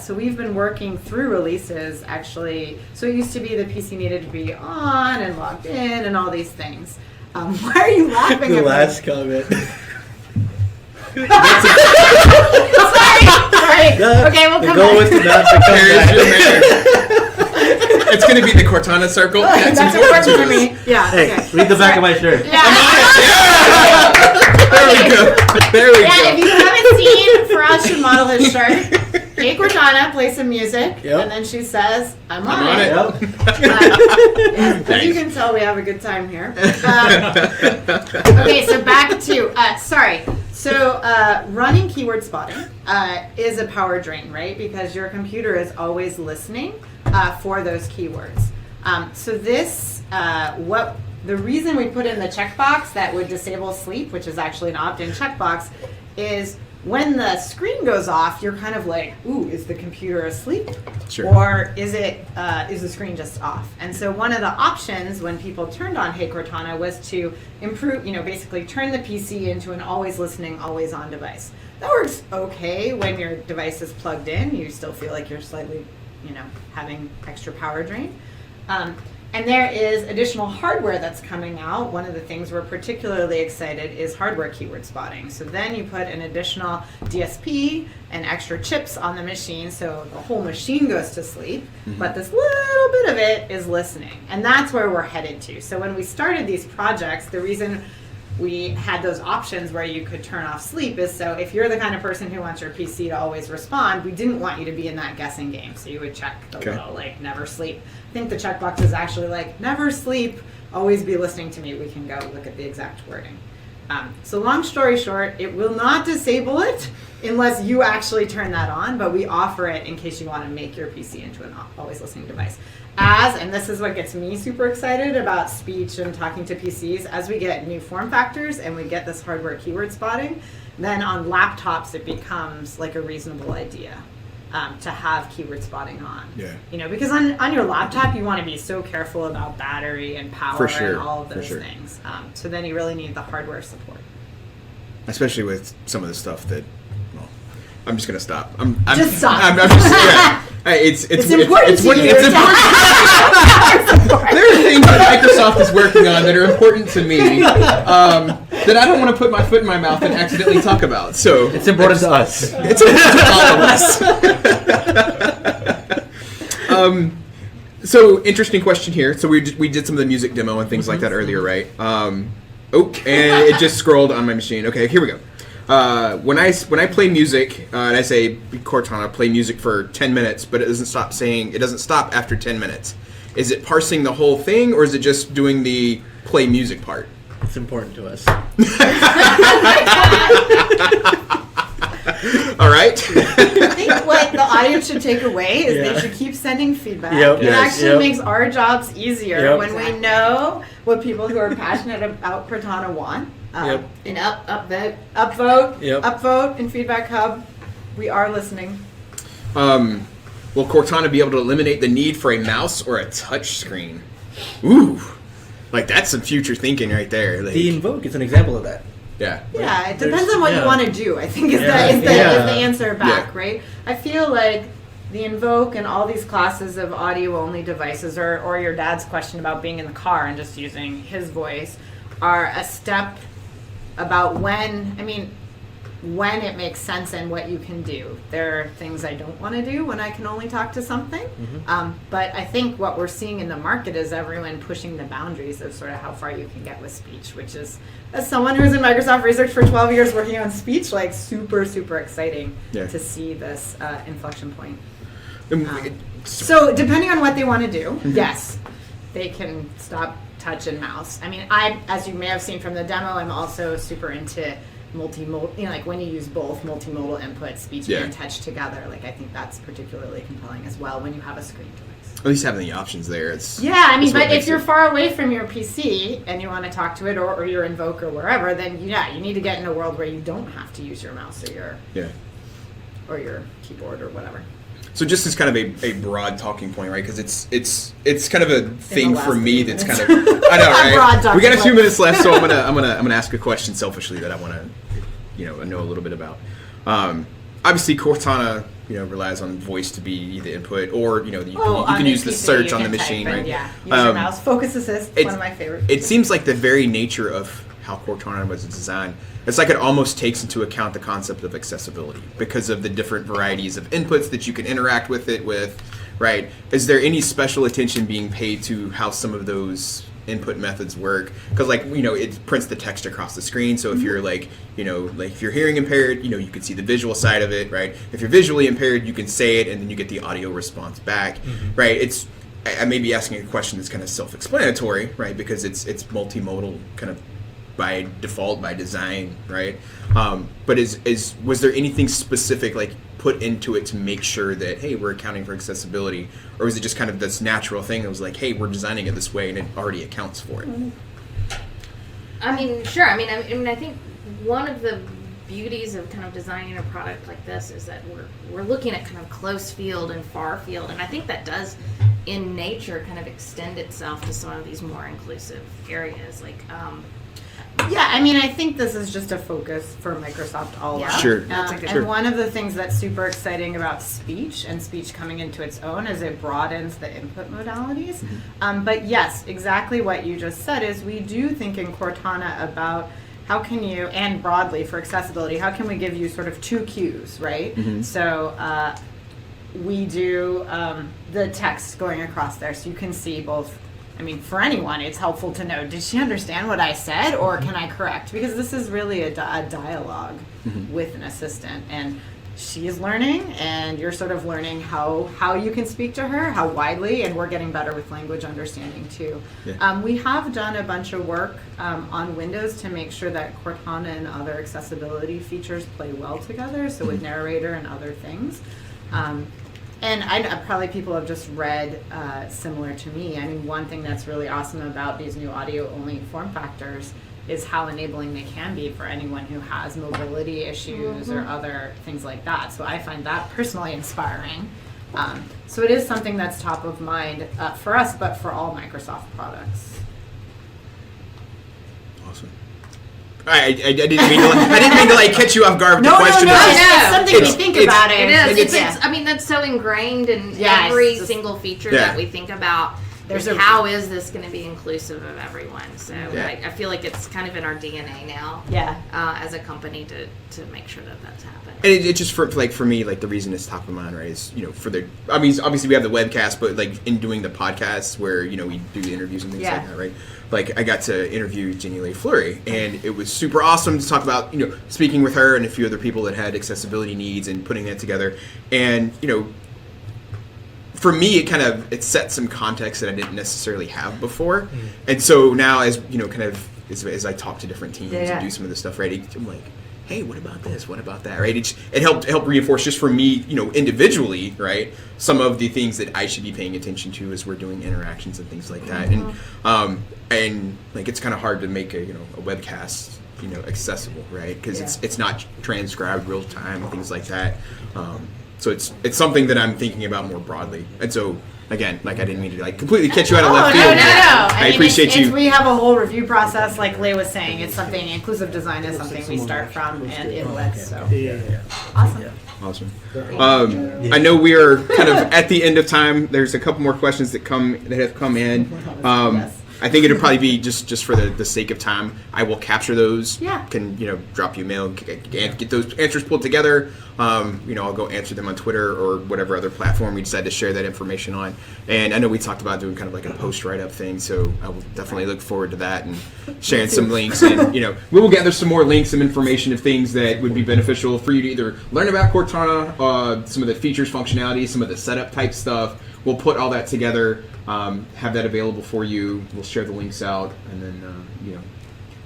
So we've been working through releases, actually. So it used to be the PC needed to be on and logged in and all these things. Why are you laughing The at last me? comment. Sorry. Okay, we'll The come goal back. was to not become There's your that. man. It's going to be the Cortana circle. That's important to me. Yeah, Hey, okay. read the back of my shirt. Yeah. There we go. There we Yeah, if go. you haven't seen Faraz should model his shirt, hey Cortana, play some music, Yep. and then she says, I'm on I'm on it. Yep. As you can tell, we have a good time here. Okay, so back to, running keyword spotting is a power drain, right? Because your computer is always listening for those keywords. The reason we put in the checkbox that would disable sleep, which is actually an opt-in checkbox, is when the screen goes off, you're kind of like, ooh, is the computer asleep? Sure. Or is the screen just off? And so one of the options when people turned on Hey Cortana was to improve, basically turn the PC into an always listening, always on device. That works okay when your device is plugged in. You still feel like you're slightly, having extra power drain. And there is additional hardware that's coming out. One of the things we're particularly excited is hardware keyword spotting. So then you put an additional DSP and extra chips on the machine, so the whole machine goes to sleep, but this little bit of it is listening. And that's where we're headed to. So when we started these projects, the reason we had those options where you could turn off sleep is so if you're the kind of person who wants your PC to always respond, we didn't want you to be in that guessing game. So you would check the little, never sleep. I think the checkbox is actually like, never sleep, always be listening to me. We can go look at the exact wording. So long story short, it will not disable it unless you actually turn that on, but we offer it in case you want to make your PC into an always listening device. And this is what gets me super excited about speech and talking to PCs, as we get new form factors and we get this hardware keyword spotting, then on laptops it becomes like a reasonable idea to have keyword spotting on. Yeah. Because on your laptop you want to be so careful about battery and power For sure, and all of for those sure. things. So then you really need the hardware support. Especially with some of the stuff that, well, I'm just gonna stop. Just stop. I'm just, yeah. It's important It's to you. important. There are things that Microsoft is working on that are important to me that I don't want to put my foot in my mouth and accidentally talk about. So It's important to us. it's important to all of us. So interesting question here. So we did some of the music demo and things like that earlier, right? And it just scrolled on my machine. Okay, here we go. When I play music, and I say Cortana, play music for 10 minutes, but it doesn't stop after 10 minutes. Is it parsing the whole thing, or is it just doing the play music part? It's important to us. All right. I think what the audience should take away is Yeah. they should keep sending feedback. Yep. It Yes. actually Yep. makes our jobs easier Yep. when we know what people who are passionate about Cortana want. Yep. And upvote. Upvote in Feedback Hub. We are listening. Will Cortana be able to eliminate the need for a mouse or a touch screen? Ooh, like that's some future thinking right there. Like, The Invoke is an example of that. yeah. Yeah, it There's- depends on what yeah. you want to do, I think is Yeah. the Yeah. answer back, Yeah. right? I feel like the Invoke and all these classes of audio-only devices, or your dad's question about being in the car and just using his voice, are a step about when it makes sense and what you can do. There are things I don't want to do when I can only talk to something. But I think what we're seeing in the market is everyone pushing the boundaries of sort of how far you can get with speech, which is, as someone who's in Microsoft research for 12 years working on speech, like super, super exciting to see this inflection point. So depending on what they want to do, yes, they can stop touch and mouse. I mean, as you may have seen from the demo, I'm also super into multimodal, like when you use both multimodal input, speech and touch together. Like I think that's particularly compelling as well when you have a screen device. At least having the options there. I mean, but if you're far away from your PC and you want to talk to it, or you're in Voc or wherever, then you need to get in a world where you don't have to use your mouse or your keyboard or whatever. So just as kind of a broad talking point, right? Because it's kind of a thing for me that's kind of I know, right? We got a few minutes left, so I'm gonna ask a question selfishly that I want to know a little bit about. Obviously, Cortana relies on voice to be the input, or you can use the search on the machine, right? Yeah, use your mouse. Focus Assist, one of my favorites. It seems like the very nature of how Cortana was designed, it's like it almost takes into account the concept of accessibility because of the different varieties of inputs that you can interact with it with, right? Is there any special attention being paid to how some of those input methods work? Because it prints the text across the screen, so if you're like if you're hearing impaired, you can see the visual side of it, right? If you're visually impaired, you can say it and then you get the audio response back, right? I may be asking a question that's kind of self-explanatory, right? Because it's multimodal kind of by default, by design, right? But was there anything specific like put into it to make sure that, hey, we're accounting for accessibility, or was it just kind of this natural thing that was like, hey, we're designing it this way and it already accounts for it? I mean, sure. I mean, I think one of the beauties of kind of designing a product like this is that we're looking at kind of close field and far field, and I think that does in nature kind of extend itself to some of these more inclusive areas, like I mean, I think this is just a focus for Microsoft all around. Sure. And one of the things that's super exciting about speech and speech coming into its own is it broadens the input modalities. But yes, exactly what you just said is we do think in Cortana about how can you, and broadly for accessibility, how can we give you sort of two cues, right? So we do the text going across there so you can see both. I mean, for anyone, it's helpful to know, did she understand what I said, or can I correct? Because this is really a dialogue with an assistant, and she is learning, and you're sort of learning how you can speak to her, how widely, and we're getting better with language understanding, too. We have done a bunch of work on Windows to make sure that Cortana and other accessibility features play well together, so with narrator and other things. And probably people have just read similar to me. I mean, one thing that's really awesome about these new audio-only form factors is how enabling they can be for anyone who has mobility issues or other things like that. So I find that personally inspiring. So it is something that's top of mind for us, but for all Microsoft products. Awesome. I didn't mean to like catch you off guard with the question. It's something we think about. It is. I mean, that's so ingrained in every single feature that we think about. How is this going to be inclusive of everyone? So I feel like it's kind of in our DNA now. As a company to make sure that that's happening. And it just for me, like the reason it's top of mind, right, is I mean, obviously we have the webcast, but like in doing the podcasts where we do the interviews and things like that, right? Like I got to interview Jenny Leigh Fleury, and it was super awesome to talk about speaking with her and a few other people that had accessibility needs and putting that together, and for me, it set some context that I didn't necessarily have before, and so now as as I talk to different teams and do some of this stuff, right, I'm like, hey, what about this? What about that? Right? It helped reinforce just for me, individually, right, some of the things that I should be paying attention to as we're doing interactions and things like that, and like it's kind of hard to make a webcast accessible, right? Because it's not transcribed real time and things like that. So it's something that I'm thinking about more broadly, and so again, like I didn't mean to like completely catch you out of left field. No. I appreciate you. We have a whole review process, like Leigh was saying. It's something inclusive design is something we start from and in with. So awesome. I know we are kind of at the end of time. There's a couple more questions that have come in. I think it'll probably be just for the sake of time. I will capture those. Yeah. Can drop you a mail, get those answers pulled together. I'll go answer them on Twitter or whatever other platform we decide to share that information on. And I know we talked about doing kind of like a post write-up thing, so I will definitely look forward to that and sharing some links. And we will gather some more links, some information of things that would be beneficial for you to either learn about Cortana, some of the features, functionality, some of the setup type stuff. We'll put all that together, have that available for you. We'll share the links out, and then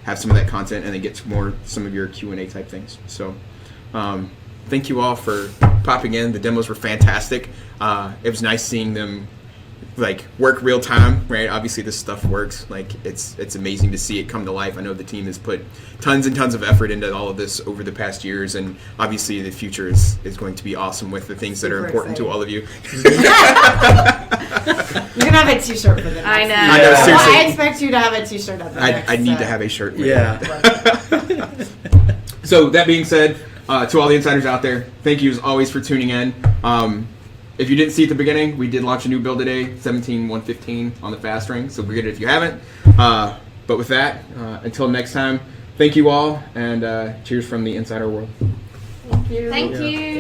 have some of that content, and then get to some of your Q&A type things. So. Thank you all for popping in. The demos were fantastic. It was nice seeing them work real time, right? Obviously this stuff works. It's amazing to see it come to life. I know the team has put tons and tons of effort into all of this over the past years, and obviously the future is going to be awesome with the things that are important to all of you. You're gonna have a T-shirt for the next. I know. I know, seriously. I expect you to have a T-shirt at the next. I need to have a shirt. Yeah. So that being said, to all the insiders out there, thank you as always for tuning in. If you didn't see at the beginning, we did launch a new build today, 17.115 on the fast ring, so get it if you haven't. But with that, until next time, thank you all, and cheers from the insider world. Thank you. Thank you.